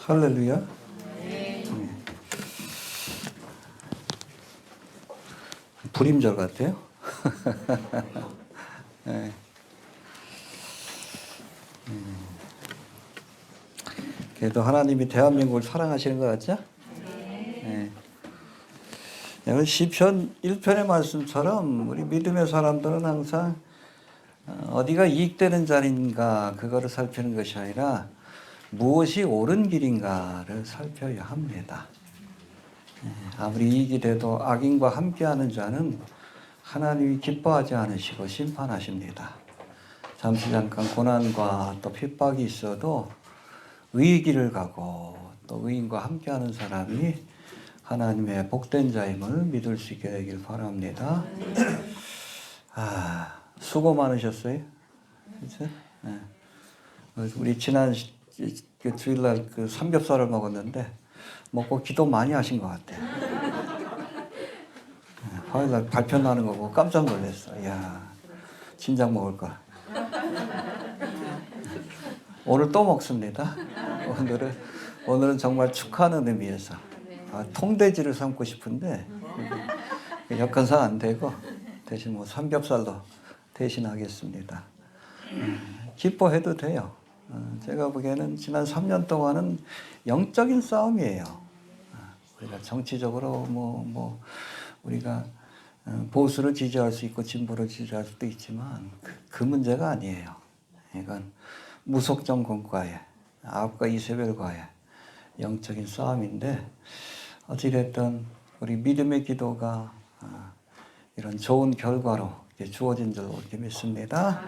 할렐루야. 불임절 같아요. 네. 그래도 하나님이 대한민국을 사랑하시는 것 같죠? 네. 시편 1편의 말씀처럼 우리 믿음의 사람들은 항상 어디가 이익되는 자리인가 그거를 살피는 것이 아니라 무엇이 옳은 길인가를 살펴야 합니다. 아무리 이익이 돼도 악인과 함께하는 자는 하나님이 기뻐하지 않으시고 심판하십니다. 잠시 잠깐 고난과 또 핍박이 있어도 의의 길을 가고 또 의인과 함께하는 사람이 하나님의 복된 자임을 믿을 수 있게 되길 바랍니다. 수고 많으셨어요. 그렇죠? 네. 우리 지난 주일날 그 삼겹살을 먹었는데 먹고 기도 많이 하신 것 같아요. 화요일날 발표 나는 거 보고 깜짝 놀랐어. 이야, 진작 먹을 걸. 오늘 또 먹습니다. 오늘은 정말 축하하는 의미에서 통돼지를 삶고 싶은데 여건상 안 되고 대신 뭐 삼겹살로 대신하겠습니다. 기뻐해도 돼요. 제가 보기에는 지난 3년 동안은 영적인 싸움이에요. 우리가 정치적으로 우리가 보수를 지지할 수 있고 진보를 지지할 수도 있지만 그 문제가 아니에요. 이건 무속정권과의 아합과 이세벨과의 영적인 싸움인데 어찌됐든 우리 믿음의 기도가 이런 좋은 결과로 주어진 줄로 이렇게 믿습니다.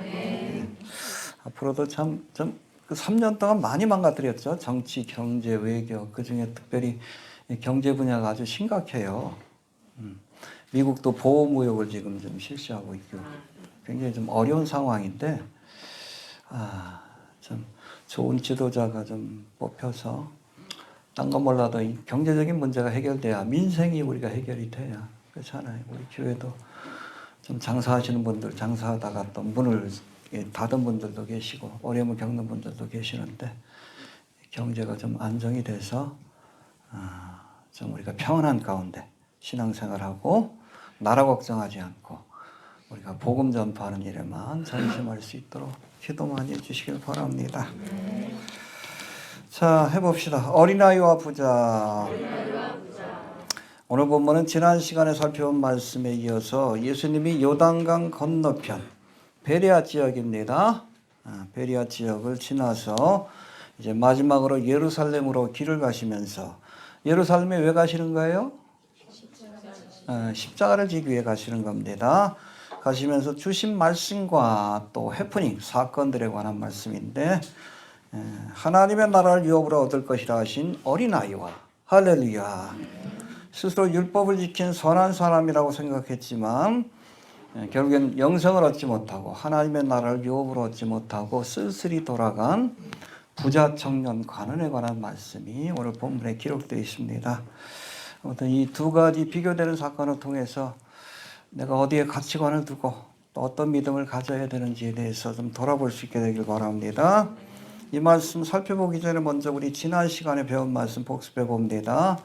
앞으로도 좀 그 3년 동안 많이 망가뜨렸죠. 정치, 경제, 외교, 그중에 특별히 경제 분야가 아주 심각해요. 미국도 보호무역을 지금 좀 실시하고 있고 굉장히 좀 어려운 상황인데 좀 좋은 지도자가 좀 뽑혀서 딴 건 몰라도 이 경제적인 문제가 해결돼야 민생이 우리가 해결이 돼야 그렇잖아요. 우리 교회도 좀 장사하시는 분들 장사하다가 또 문을 닫은 분들도 계시고 어려움을 겪는 분들도 계시는데 경제가 좀 안정이 돼서 좀 우리가 평안한 가운데 신앙생활하고 나라 걱정하지 않고 우리가 복음 전파하는 일에만 전심할 수 있도록 기도 많이 해주시길 바랍니다. 자, 해봅시다. 어린아이와 부자. 오늘 본문은 지난 시간에 살펴본 말씀에 이어서 예수님이 요단강 건너편 베레아 지역입니다. 베레아 지역을 지나서 이제 마지막으로 예루살렘으로 길을 가시면서 예루살렘에 왜 가시는 거예요? 십자가를 지기 위해 가시는 겁니다. 가시면서 주신 말씀과 또 해프닝 사건들에 관한 말씀인데 하나님의 나라를 유업으로 얻을 것이라 하신 어린아이와 할렐루야 스스로 율법을 지킨 선한 사람이라고 생각했지만 결국엔 영생을 얻지 못하고 하나님의 나라를 유업으로 얻지 못하고 쓸쓸히 돌아간 부자 청년 관원에 관한 말씀이 오늘 본문에 기록되어 있습니다. 아무튼 이 두 가지 비교되는 사건을 통해서 내가 어디에 가치관을 두고 또 어떤 믿음을 가져야 되는지에 대해서 좀 돌아볼 수 있게 되길 바랍니다. 이 말씀 살펴보기 전에 먼저 우리 지난 시간에 배운 말씀 복습해 봅니다.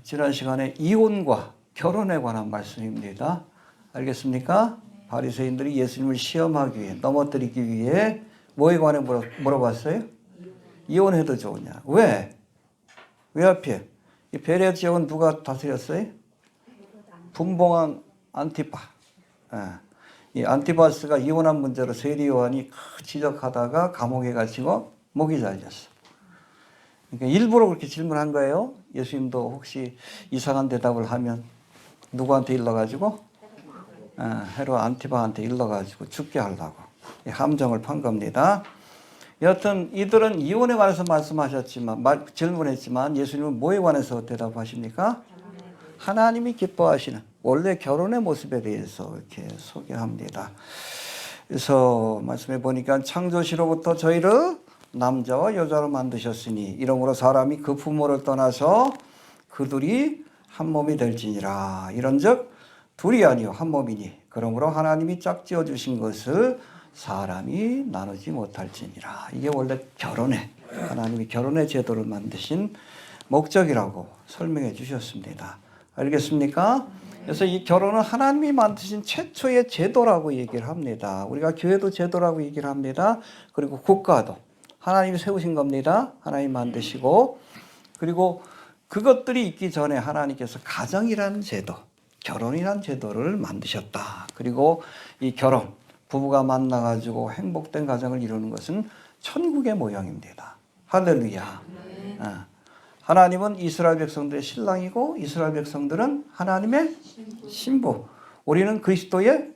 지난 시간에 이혼과 결혼에 관한 말씀입니다. 알겠습니까? 바리새인들이 예수님을 시험하기 위해 넘어뜨리기 위해 뭐에 관해 물어봤어요? 이혼해도 좋으냐? 왜? 왜 하필? 이 베레아 지역은 누가 다스렸어요? 분봉왕 안티파. 이 안티바스가 이혼한 문제로 세리 요한이 지적하다가 감옥에 갇히고 목이 잘렸어. 그러니까 일부러 그렇게 질문한 거예요. 예수님도 혹시 이상한 대답을 하면 누구한테 일러가지고? 헤롯 안티바한테 일러가지고 죽게 하려고 함정을 판 겁니다. 여하튼 이들은 이혼에 관해서 말씀하셨지만 질문했지만 예수님은 뭐에 관해서 대답하십니까? 하나님이 기뻐하시는 원래 결혼의 모습에 대해서 이렇게 소개합니다. 그래서 말씀해 보니까 창조시로부터 저희를 남자와 여자로 만드셨으니 이러므로 사람이 그 부모를 떠나서 그들이 한 몸이 될지니라. 이런즉 둘이 아니요 한 몸이니 그러므로 하나님이 짝지어 주신 것을 사람이 나누지 못할지니라. 이게 원래 결혼의, 하나님이 결혼의 제도를 만드신 목적이라고 설명해 주셨습니다. 알겠습니까? 그래서 이 결혼은 하나님이 만드신 최초의 제도라고 얘기를 합니다. 우리가 교회도 제도라고 얘기를 합니다. 그리고 국가도 하나님이 세우신 겁니다. 하나님 만드시고, 그리고 그것들이 있기 전에 하나님께서 가정이라는 제도, 결혼이라는 제도를 만드셨다. 그리고 이 결혼, 부부가 만나가지고 행복된 가정을 이루는 것은 천국의 모형입니다. 할렐루야. 하나님은 이스라엘 백성들의 신랑이고 이스라엘 백성들은 하나님의 신부. 우리는 그리스도의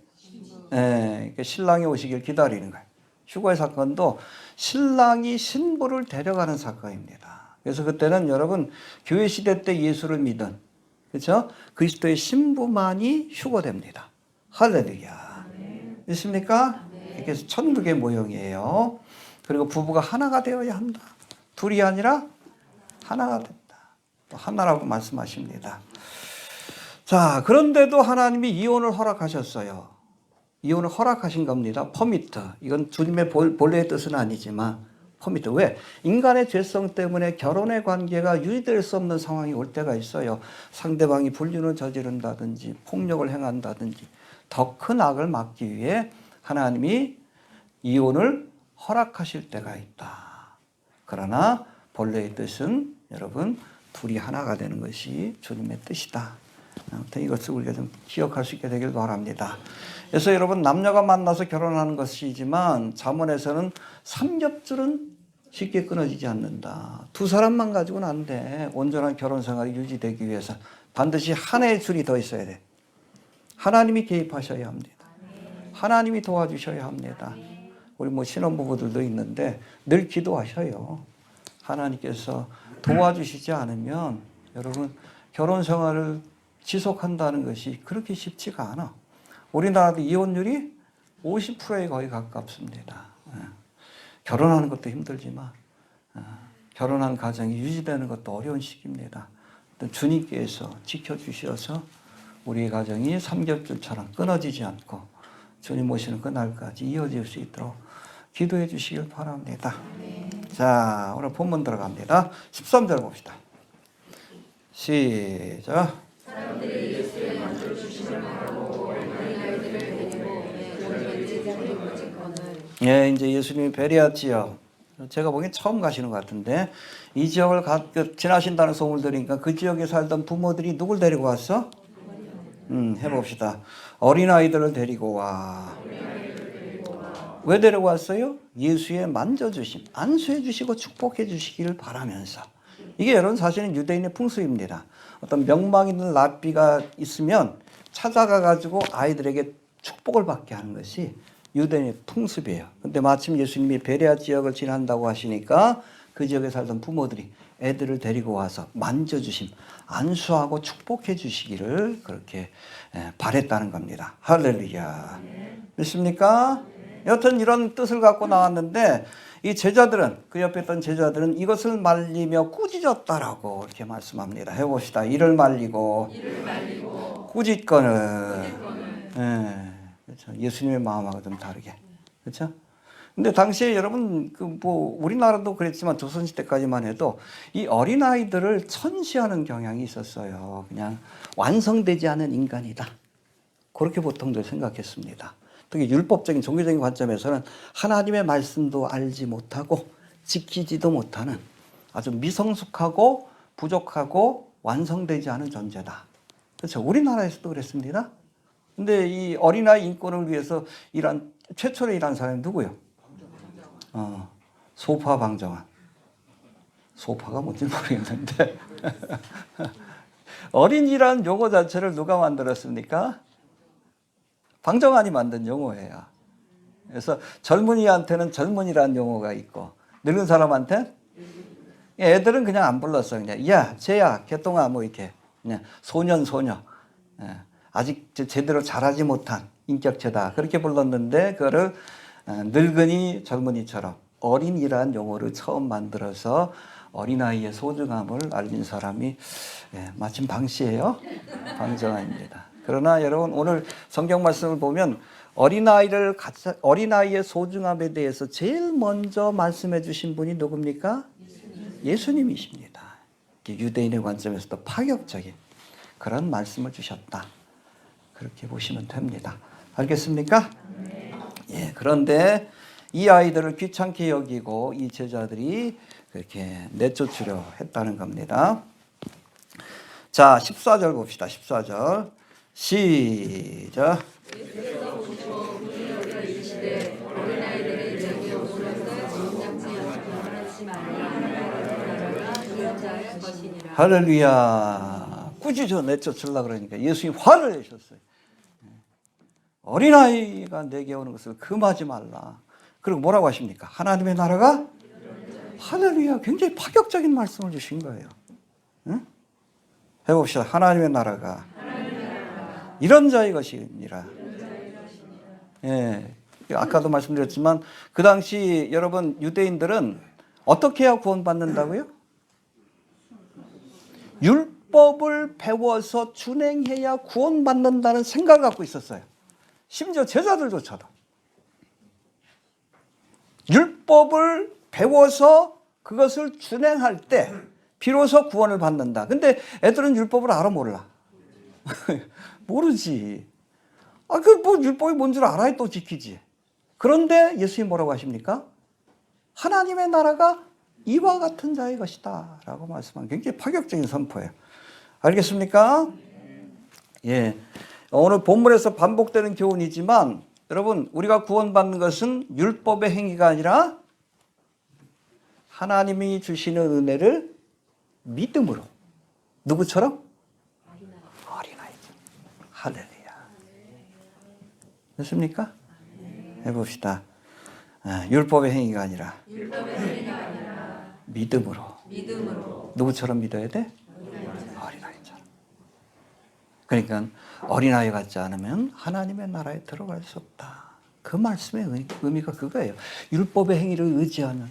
신랑이 오시길 기다리는 거예요. 휴거의 사건도 신랑이 신부를 데려가는 사건입니다. 그래서 그때는 여러분 교회 시대 때 예수를 믿은, 그렇죠? 그리스도의 신부만이 휴거됩니다. 할렐루야. 믿습니까? 그래서 천국의 모형이에요. 그리고 부부가 하나가 되어야 한다. 둘이 아니라 하나가 된다. 또 하나라고 말씀하십니다. 자, 그런데도 하나님이 이혼을 허락하셨어요. 이혼을 허락하신 겁니다. 퍼미트. 이건 주님의 본래의 뜻은 아니지만 퍼미트. 왜? 인간의 죄성 때문에 결혼의 관계가 유지될 수 없는 상황이 올 때가 있어요. 상대방이 불륜을 저지른다든지 폭력을 행한다든지 더 큰 악을 막기 위해 하나님이 이혼을 허락하실 때가 있다. 그러나 본래의 뜻은 여러분 둘이 하나가 되는 것이 주님의 뜻이다. 아무튼 이것을 우리가 좀 기억할 수 있게 되길 바랍니다. 그래서 여러분 남녀가 만나서 결혼하는 것이지만 잠언에서는 삼겹줄은 쉽게 끊어지지 않는다. 두 사람만 가지고는 안 돼. 온전한 결혼 생활이 유지되기 위해서 반드시 하나의 줄이 더 있어야 돼. 하나님이 개입하셔야 합니다. 하나님이 도와주셔야 합니다. 우리 신혼부부들도 있는데 늘 기도하셔요. 하나님께서 도와주시지 않으면 여러분 결혼 생활을 지속한다는 것이 그렇게 쉽지가 않아. 우리나라도 이혼율이 50%에 거의 가깝습니다. 결혼하는 것도 힘들지만 결혼한 가정이 유지되는 것도 어려운 시기입니다. 주님께서 지켜주셔서 우리의 가정이 삼겹줄처럼 끊어지지 않고 주님 오시는 그날까지 이어질 수 있도록 기도해 주시길 바랍니다. 자, 오늘 본문 들어갑니다. 13절 봅시다. 시작. 사람들이 예수의 만져 주심을 바라고 어린아이들을 데리고 예, 이제 예수님이 베레아 지역, 제가 보기엔 처음 가시는 것 같은데 이 지역을 지나신다는 소문을 들으니까 그 지역에 살던 부모들이 누굴 데리고 왔어? 해봅시다. 어린아이들을 데리고 와. 왜 데리고 왔어요? 예수의 만져주심, 안수해 주시고 축복해 주시기를 바라면서. 이게 여러분 사실은 유대인의 풍습입니다. 어떤 명망 있는 랍비가 있으면 찾아가 가지고 아이들에게 축복을 받게 하는 것이 유대인의 풍습이에요. 근데 마침 예수님이 베레아 지역을 지난다고 하시니까 그 지역에 살던 부모들이 애들을 데리고 와서 만져주심, 안수하고 축복해 주시기를 그렇게 바랬다는 겁니다. 할렐루야. 믿습니까? 여튼 이런 뜻을 갖고 나왔는데 이 제자들은, 그 옆에 있던 제자들은 이것을 말리며 꾸짖었다라고 이렇게 말씀합니다. 해봅시다. 이를 말리고 꾸짖거늘. 그렇죠. 예수님의 마음하고 좀 다르게. 그렇죠? 근데 당시에 여러분, 우리나라도 그랬지만 조선시대까지만 해도 이 어린아이들을 천시하는 경향이 있었어요. 그냥 완성되지 않은 인간이다. 그렇게 보통들 생각했습니다. 특히 율법적인 종교적인 관점에서는 하나님의 말씀도 알지 못하고 지키지도 못하는 아주 미성숙하고 부족하고 완성되지 않은 존재다. 그렇죠. 우리나라에서도 그랬습니다. 근데 이 어린아이 인권을 위해서 최초로 일한 사람이 누구예요? 소파 방정환. 소파가 뭔지 모르겠는데. 어린이라는 용어 자체를 누가 만들었습니까? 방정환이 만든 용어예요. 그래서 젊은이한테는 젊은이라는 용어가 있고, 늙은 사람한테 애들은 그냥 안 불렀어. 그냥, 야, 쟤야, 개똥아, 뭐 이렇게. 그냥 소년, 소녀. 아직 제대로 자라지 못한 인격체다. 그렇게 불렀는데, 그거를 늙은이, 젊은이처럼 어린이란 용어를 처음 만들어서 어린아이의 소중함을 알린 사람이 마침 방 씨예요. 방정환입니다. 그러나 여러분 오늘 성경 말씀을 보면 어린아이의 소중함에 대해서 제일 먼저 말씀해 주신 분이 누굽니까? 예수님이십니다. 유대인의 관점에서도 파격적인 그런 말씀을 주셨다. 그렇게 보시면 됩니다. 알겠습니까? 예, 그런데 이 아이들을 귀찮게 여기고 이 제자들이 그렇게 내쫓으려 했다는 겁니다. 자, 14절 봅시다. 14절. 시작. 할렐루야. 굳이 저 내쫓으려고 그러니까 예수님 화를 내셨어요. 어린아이가 내게 오는 것을 금하지 말라. 그리고 뭐라고 하십니까? 하나님의 나라가 할렐루야. 굉장히 파격적인 말씀을 주신 거예요. 응? 해봅시다. 하나님의 나라가 이런 자의 것이니라. 예, 아까도 말씀드렸지만 그 당시 여러분 유대인들은 어떻게 해야 구원받는다고요? 율법을 배워서 준행해야 구원받는다는 생각을 갖고 있었어요. 심지어 제자들조차도. 율법을 배워서 그것을 준행할 때 비로소 구원을 받는다. 근데 애들은 율법을 알아 몰라? 모르지. 율법이 뭔 줄 알아야 또 지키지. 그런데 예수님이 뭐라고 하십니까? 하나님의 나라가 이와 같은 자의 것이다. 라고 말씀한 굉장히 파격적인 선포예요. 알겠습니까? 예. 오늘 본문에서 반복되는 교훈이지만 여러분, 우리가 구원받는 것은 율법의 행위가 아니라 하나님이 주시는 은혜를 믿음으로. 누구처럼? 어린아이처럼. 할렐루야. 됐습니까? 해봅시다. 율법의 행위가 아니라 믿음으로. 누구처럼 믿어야 돼? 어린아이처럼. 그러니까 어린아이 같지 않으면 하나님의 나라에 들어갈 수 없다. 그 말씀의 의미가 그거예요. 율법의 행위를 의지하는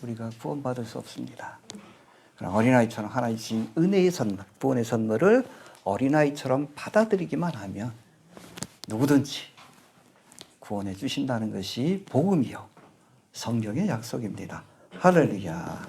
우리가 구원받을 수 없습니다. 그럼 어린아이처럼 하나님 주신 은혜의 선물, 구원의 선물을 어린아이처럼 받아들이기만 하면 누구든지 구원해 주신다는 것이 복음이요 성경의 약속입니다. 할렐루야.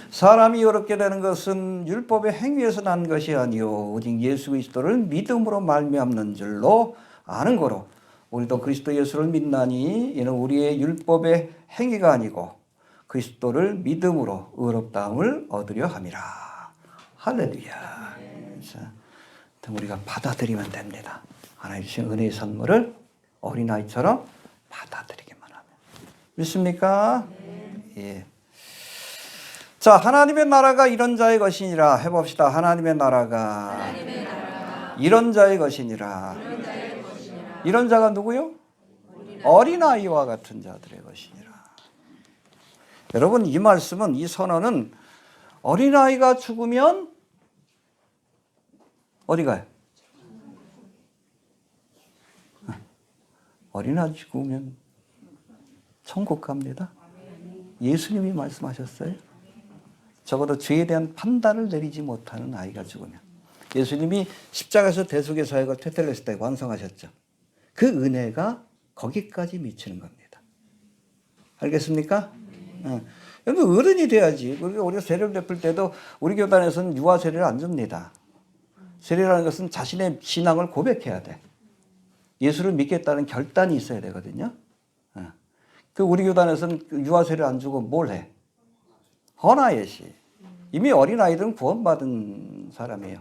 사람이 어렵게 되는 것은 율법의 행위에서 난 것이 아니요 오직 예수 그리스도를 믿음으로 말미암는 줄로 아는 거로 우리도 그리스도 예수를 믿나니 이는 우리의 율법의 행위가 아니고 그리스도를 믿음으로 의롭다함을 얻으려 함이라. 할렐루야. 그래서 우리가 받아들이면 됩니다. 하나님 주신 은혜의 선물을 어린아이처럼 받아들이기만 하면. 믿습니까? 예. 자, 하나님의 나라가 이런 자의 것이니라. 해봅시다. 하나님의 나라가 이런 자의 것이니라. 이런 자가 누구요? 어린아이와 같은 자들의 것이니라. 여러분, 이 말씀은, 이 선언은 어린아이가 죽으면 어디 가요? 어린아이 죽으면 천국 갑니다. 예수님이 말씀하셨어요. 적어도 죄에 대한 판단을 내리지 못하는 아이가 죽으면. 예수님이 십자가에서 대속의 사역을 테텔레스 때 완성하셨죠. 그 은혜가 거기까지 미치는 겁니다. 알겠습니까? 여러분 어른이 돼야지. 우리가 세례를 베풀 때도 우리 교단에서는 유아 세례를 안 줍니다. 세례라는 것은 자신의 신앙을 고백해야 돼. 예수를 믿겠다는 결단이 있어야 되거든요. 그 우리 교단에서는 유아 세례를 안 주고 뭘 해? 헌화의 시. 이미 어린아이들은 구원받은 사람이에요.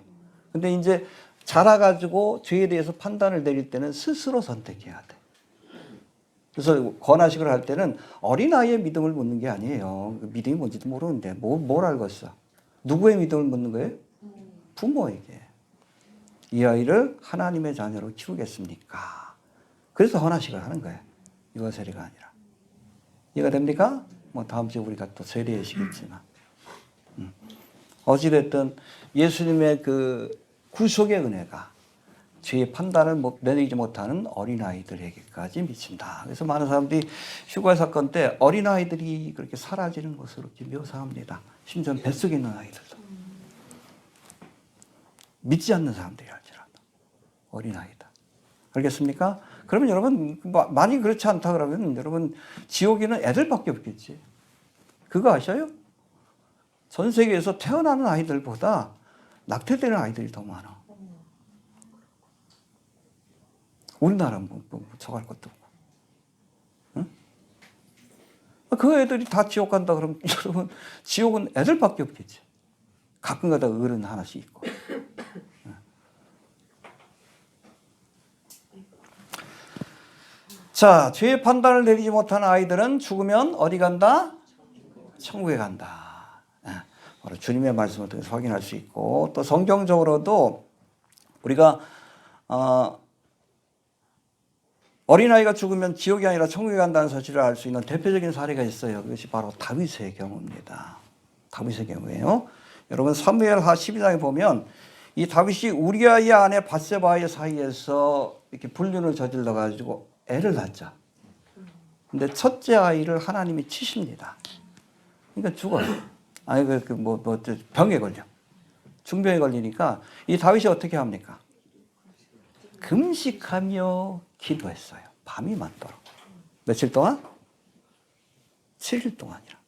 근데 이제 자라가지고 죄에 대해서 판단을 내릴 때는 스스로 선택해야 돼. 그래서 권하식을 할 때는 어린아이의 믿음을 묻는 게 아니에요. 믿음이 뭔지도 모르는데 뭘 알고 있어? 누구의 믿음을 묻는 거예요? 부모에게. 이 아이를 하나님의 자녀로 키우겠습니까? 그래서 헌화식을 하는 거예요. 유아 세례가 아니라. 이해가 됩니까? 다음 주에 우리가 또 세례하시겠지만. 어찌됐든 예수님의 그 구속의 은혜가 죄의 판단을 내리지 못하는 어린아이들에게까지 미친다. 그래서 많은 사람들이 휴가 사건 때 어린아이들이 그렇게 사라지는 것으로 이렇게 묘사합니다. 심지어 뱃속에 있는 아이들도. 믿지 않는 사람들이 할지라도 어린아이다. 알겠습니까? 그러면 여러분 많이 그렇지 않다 그러면 여러분 지옥에는 애들밖에 없겠지. 그거 아셔요? 전 세계에서 태어나는 아이들보다 낙태되는 아이들이 더 많아. 우리나라 뭐 저갈 것도 없고. 응? 그 애들이 다 지옥 간다 그러면 여러분 지옥은 애들밖에 없겠지. 가끔가다 어른 하나씩 있고. 자, 죄의 판단을 내리지 못하는 아이들은 죽으면 어디 간다? 천국에 간다. 바로 주님의 말씀을 통해서 확인할 수 있고, 또 성경적으로도 우리가 어린아이가 죽으면 지옥이 아니라 천국에 간다는 사실을 알 수 있는 대표적인 사례가 있어요. 그것이 바로 다윗의 경우입니다. 다윗의 경우예요. 여러분 사무엘하 12장에 보면 이 다윗이 우리아의 아내 밧세바의 사이에서 이렇게 불륜을 저질러 가지고 애를 낳자. 근데 첫째 아이를 하나님이 치십니다. 그러니까 죽어요. 아니 병에 걸려. 중병에 걸리니까 이 다윗이 어떻게 합니까? 금식하며 기도했어요. 밤이 많도록. 며칠 동안? 7일 동안이라.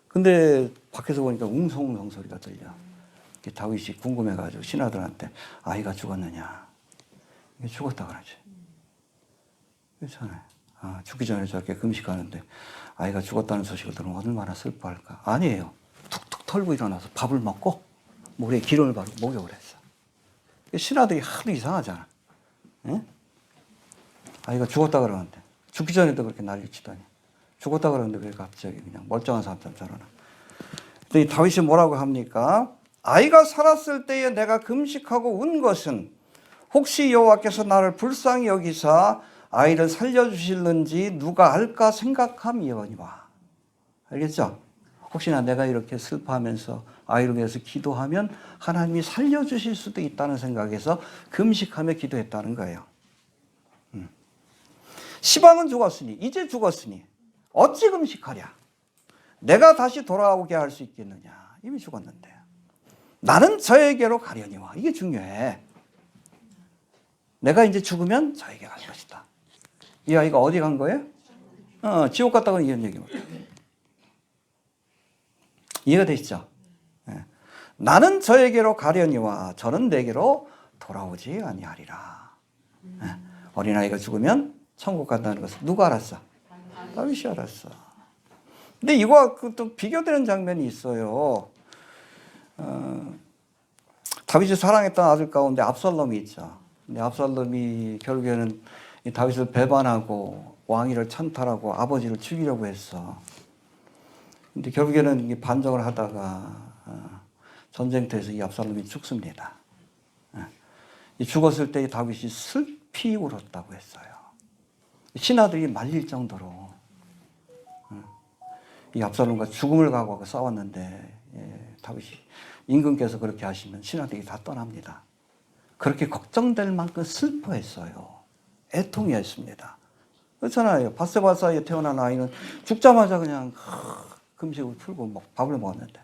근데 밖에서 보니까 웅성웅성 소리가 들려. 다윗이 궁금해가지고 신하들한테 아이가 죽었느냐. 죽었다 그러지. 그렇잖아요. 죽기 전에 저렇게 금식하는데 아이가 죽었다는 소식을 들으면 얼마나 슬퍼할까. 아니에요. 툭툭 털고 일어나서 밥을 먹고 모래에 기름을 바르고 목욕을 했어. 신하들이 하도 이상하잖아. 응? 아이가 죽었다 그러는데 죽기 전에도 그렇게 난리치더니 죽었다 그러는데 왜 갑자기 그냥 멀쩡한 사람처럼 저러나. 그랬더니 다윗이 뭐라고 합니까? 아이가 살았을 때에 내가 금식하고 운 것은 혹시 여호와께서 나를 불쌍히 여기사 아이를 살려주실는지 누가 알까 생각함이오니와. 알겠죠? 혹시나 내가 이렇게 슬퍼하면서 아이를 위해서 기도하면 하나님이 살려주실 수도 있다는 생각에서 금식하며 기도했다는 거예요. 시방은 죽었으니 이제 죽었으니 어찌 금식하랴. 내가 다시 돌아오게 할 수 있겠느냐. 이미 죽었는데. 나는 저에게로 가려니와. 이게 중요해. 내가 이제 죽으면 저에게 갈 것이다. 이 아이가 어디 간 거예요? 지옥 갔다고는 이런 얘기입니다. 이해가 되시죠? 네. 나는 저에게로 가려니와 저는 내게로 돌아오지 아니하리라. 네. 어린아이가 죽으면 천국 간다는 것을 누가 알았어? 다윗이 알았어. 근데 이거와 또 비교되는 장면이 있어요. 다윗이 사랑했던 아들 가운데 압살롬이 있죠. 근데 압살롬이 결국에는 이 다윗을 배반하고 왕위를 찬탈하고 아버지를 죽이려고 했어. 근데 결국에는 반정을 하다가 전쟁터에서 이 압살롬이 죽습니다. 이 죽었을 때 다윗이 슬피 울었다고 했어요. 신하들이 말릴 정도로 이 압살롬과 죽음을 각오하고 싸웠는데 다윗이 임금께서 그렇게 하시면 신하들이 다 떠납니다. 그렇게 걱정될 만큼 슬퍼했어요. 애통이었습니다. 그렇잖아요. 밧세바 사이에 태어난 아이는 죽자마자 그냥 금식을 풀고 밥을 먹었는데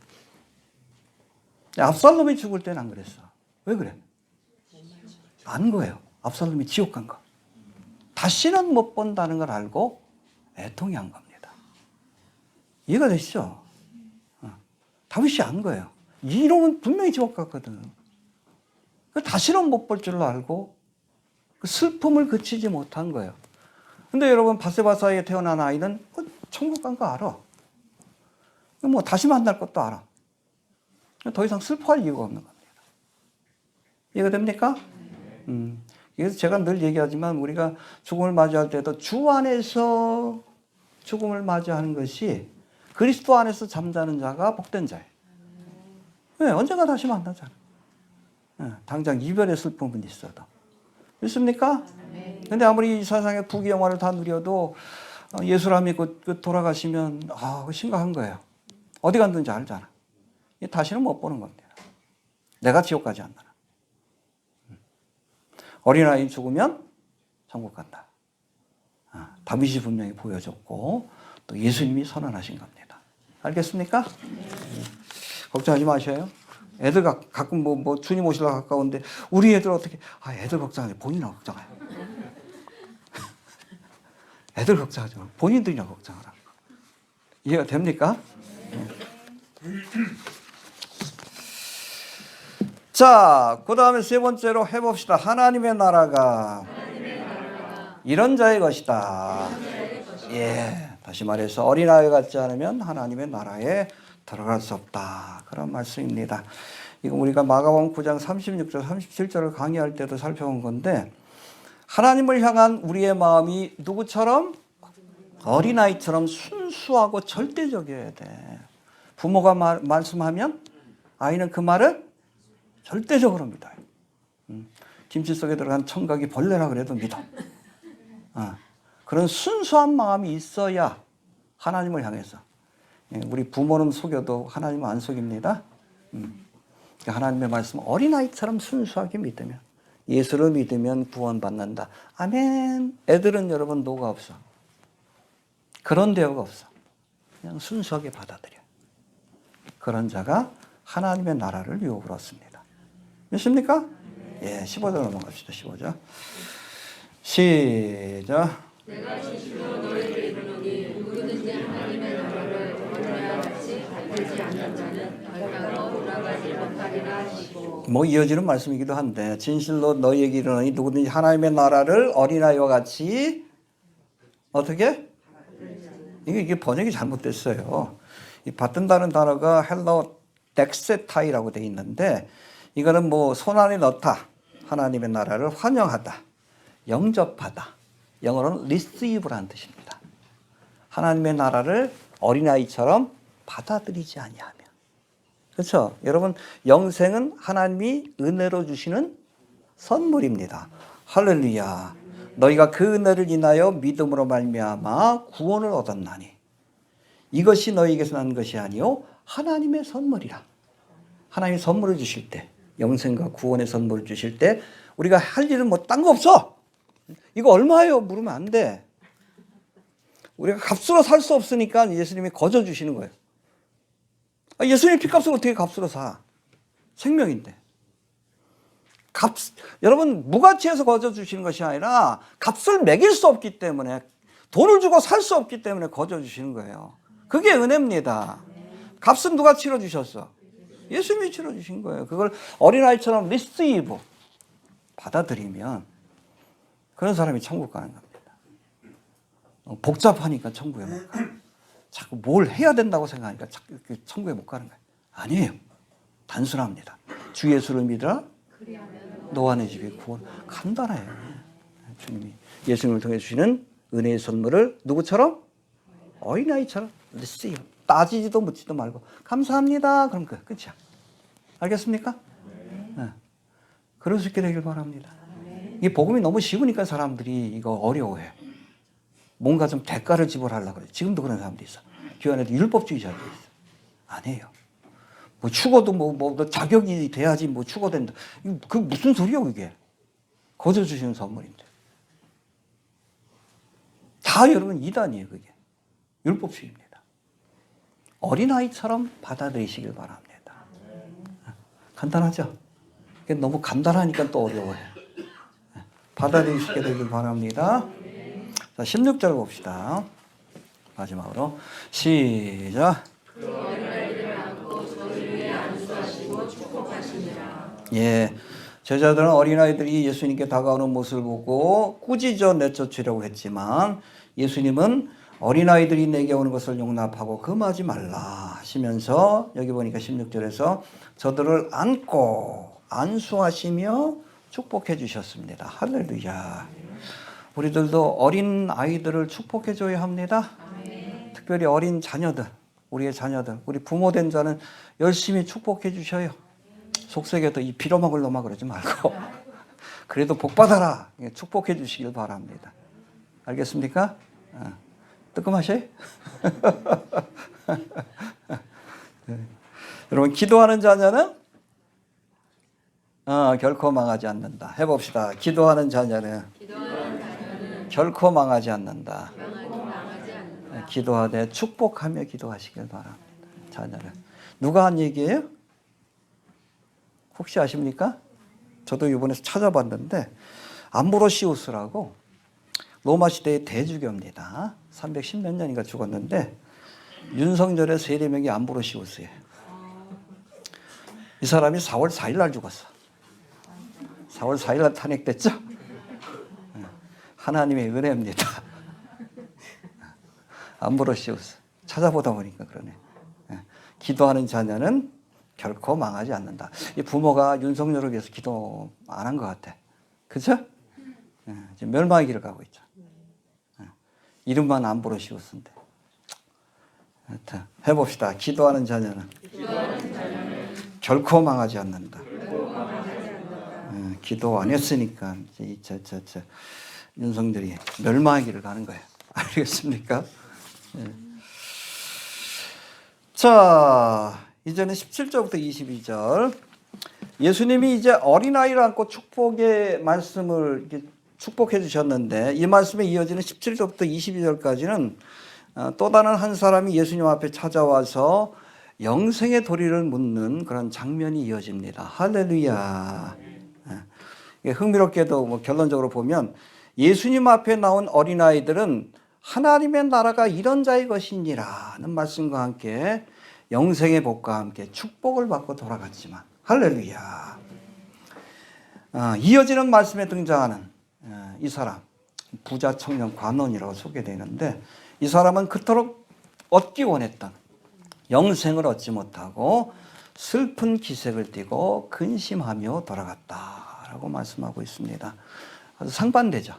압살롬이 죽을 때는 안 그랬어. 왜 그래? 안 거예요. 압살롬이 지옥 간 거. 다시는 못 본다는 걸 알고 애통이 한 겁니다. 이해가 되시죠? 다윗이 안 거예요. 이놈은 분명히 지옥 갔거든. 다시는 못 볼 줄로 알고 그 슬픔을 그치지 못한 거예요. 근데 여러분 밧세바 사이에 태어난 아이는 천국 간 거 알아. 뭐 다시 만날 것도 알아. 더 이상 슬퍼할 이유가 없는 겁니다. 이해가 됩니까? 그래서 제가 늘 얘기하지만 우리가 죽음을 맞이할 때도 주 안에서 죽음을 맞이하는 것이 그리스도 안에서 잠자는 자가 복된 자예요. 네, 언젠가 다시 만나잖아. 네, 당장 이별의 슬픔은 있어도. 믿습니까? 근데 아무리 이 세상의 부귀영화를 다 누려도 예수를 믿고 돌아가시면 심각한 거예요. 어디 갔는지 알잖아. 다시는 못 보는 겁니다. 내가 지옥 가지 않나. 어린아이 죽으면 천국 간다. 다윗이 분명히 보여줬고 또 예수님이 선언하신 겁니다. 알겠습니까? 걱정하지 마셔요. 애들 가끔 뭐 주님 오시려 가까운데 우리 애들 어떻게 애들 걱정하지 본인이나 걱정해. 애들 걱정하지 마. 본인들이나 걱정하라. 이해가 됩니까? 자, 그 다음에 세 번째로 해봅시다. 하나님의 나라가 이런 자의 것이다. 예, 다시 말해서 어린아이 같지 않으면 하나님의 나라에 들어갈 수 없다. 그런 말씀입니다. 이거 우리가 마가복음 9장 36절 37절을 강의할 때도 살펴본 건데 하나님을 향한 우리의 마음이 누구처럼? 어린아이처럼 순수하고 절대적이어야 돼. 부모가 말씀하면 아이는 그 말을 절대적으로 믿어요. 김치 속에 들어간 청각이 벌레라 그래도 믿어. 그런 순수한 마음이 있어야 하나님을 향해서. 우리 부모는 속여도 하나님은 안 속입니다. 하나님의 말씀 어린아이처럼 순수하게 믿으면 예수를 믿으면 구원받는다. 아멘. 애들은 여러분 노가 없어. 그런 대우가 없어. 그냥 순수하게 받아들여. 그런 자가 하나님의 나라를 유업을 얻습니다. 믿습니까? 예, 15절 넘어갑시다. 15절. 시작. 내가 진실로 너희에게 이르노니 누구든지 하나님의 나라를 어린아이와 같이 받들지 않는 자는 결코 돌아가지 못하리라 하시고. 뭐 이어지는 말씀이기도 한데 진실로 너희에게 이르노니 누구든지 하나님의 나라를 어린아이와 같이 어떻게? 이게 번역이 잘못됐어요. 이 받든다는 단어가 헬러 덱세타이라고 돼 있는데 이거는 뭐 손 안에 넣다. 하나님의 나라를 환영하다. 영접하다. 영어로는 receive라는 뜻입니다. 하나님의 나라를 어린아이처럼 받아들이지 아니하면. 그렇죠? 여러분 영생은 하나님이 은혜로 주시는 선물입니다. 할렐루야. 너희가 그 은혜를 인하여 믿음으로 말미암아 구원을 얻었나니 이것이 너희에게서 난 것이 아니요 하나님의 선물이라. 하나님이 선물을 주실 때 영생과 구원의 선물을 주실 때 우리가 할 일은 뭐 딴 거 없어. 이거 얼마예요? 물으면 안 돼. 우리가 값으로 살 수 없으니까 예수님이 거저 주시는 거예요. 예수님 피값을 어떻게 값으로 사? 생명인데. 여러분 무가치에서 거저 주시는 것이 아니라 값을 매길 수 없기 때문에 돈을 주고 살 수 없기 때문에 거저 주시는 거예요. 그게 은혜입니다. 값은 누가 치러주셨어? 예수님이 치러주신 거예요. 그걸 어린아이처럼 리시브 받아들이면 그런 사람이 천국 가는 겁니다. 복잡하니까 천국에 못 가. 자꾸 뭘 해야 된다고 생각하니까 천국에 못 가는 거예요. 아니에요. 단순합니다. 주 예수를 믿으라. 너와 내 집이 구원. 간단해요. 주님이 예수님을 통해 주시는 은혜의 선물을 누구처럼? 어린아이처럼 receive. 따지지도 묻지도 말고 감사합니다. 그럼 끝이야. 알겠습니까? 네. 그럴 수 있게 되길 바랍니다. 이 복음이 너무 쉬우니까 사람들이 이거 어려워해. 뭔가 좀 대가를 지불하려고 그래. 지금도 그런 사람도 있어. 교회 안에도 율법주의자도 있어. 아니에요. 뭐 축어도 뭐 자격이 돼야지 뭐 축어된다. 그 무슨 소리야 그게? 거저 주시는 선물인데. 다 여러분 이단이에요 그게. 율법주의입니다. 어린아이처럼 받아들이시길 바랍니다. 간단하죠? 너무 간단하니까 또 어려워해. 받아들이시게 되길 바랍니다. 자, 16절 봅시다. 마지막으로 시작. 예, 제자들은 어린아이들이 예수님께 다가오는 모습을 보고 꾸짖어 내쫓으려고 했지만 예수님은 어린아이들이 내게 오는 것을 용납하고 금하지 말라 하시면서 여기 보니까 16절에서 저들을 안고 안수하시며 축복해 주셨습니다. 할렐루야. 우리들도 어린 아이들을 축복해 줘야 합니다. 특별히 어린 자녀들, 우리의 자녀들, 우리 부모 된 자는 열심히 축복해 주셔요. 속색에도 이 빌어먹을 놈아 그러지 말고 그래도 복 받아라 축복해 주시길 바랍니다. 알겠습니까? 뜨끔하셔요? 여러분 기도하는 자녀는 결코 망하지 않는다. 해봅시다. 기도하는 자녀는 결코 망하지 않는다. 기도하되 축복하며 기도하시길 바랍니다. 자녀를. 누가 한 얘기예요? 혹시 아십니까? 저도 이번에 찾아봤는데 암브로시우스라고 로마 시대의 대주교입니다. 310 몇 년인가 죽었는데 윤석열의 세례명이 암브로시우스예요. 이 사람이 4월 4일 날 죽었어. 4월 4일 날 탄핵됐죠? 하나님의 은혜입니다. 암브로시우스. 찾아보다 보니까 그러네. 기도하는 자녀는 결코 망하지 않는다. 이 부모가 윤석열을 위해서 기도 안 한 것 같아. 그죠? 지금 멸망의 길을 가고 있죠. 이름만 암브로시우스인데. 하여튼 해봅시다. 기도하는 자녀는 결코 망하지 않는다. 기도 안 했으니까 이제 윤석열이 멸망의 길을 가는 거예요. 알겠습니까? 자, 이제는 17절부터 22절. 예수님이 이제 어린아이를 안고 축복의 말씀을 축복해 주셨는데 이 말씀에 이어지는 17절부터 22절까지는 또 다른 한 사람이 예수님 앞에 찾아와서 영생의 도리를 묻는 그런 장면이 이어집니다. 할렐루야. 흥미롭게도 뭐 결론적으로 보면 예수님 앞에 나온 어린아이들은 하나님의 나라가 이런 자의 것이니라는 말씀과 함께 영생의 복과 함께 축복을 받고 돌아갔지만 할렐루야. 이어지는 말씀에 등장하는 이 사람 부자 청년 관원이라고 소개되는데 이 사람은 그토록 얻기 원했던 영생을 얻지 못하고 슬픈 기색을 띠고 근심하며 돌아갔다라고 말씀하고 있습니다. 아주 상반되죠.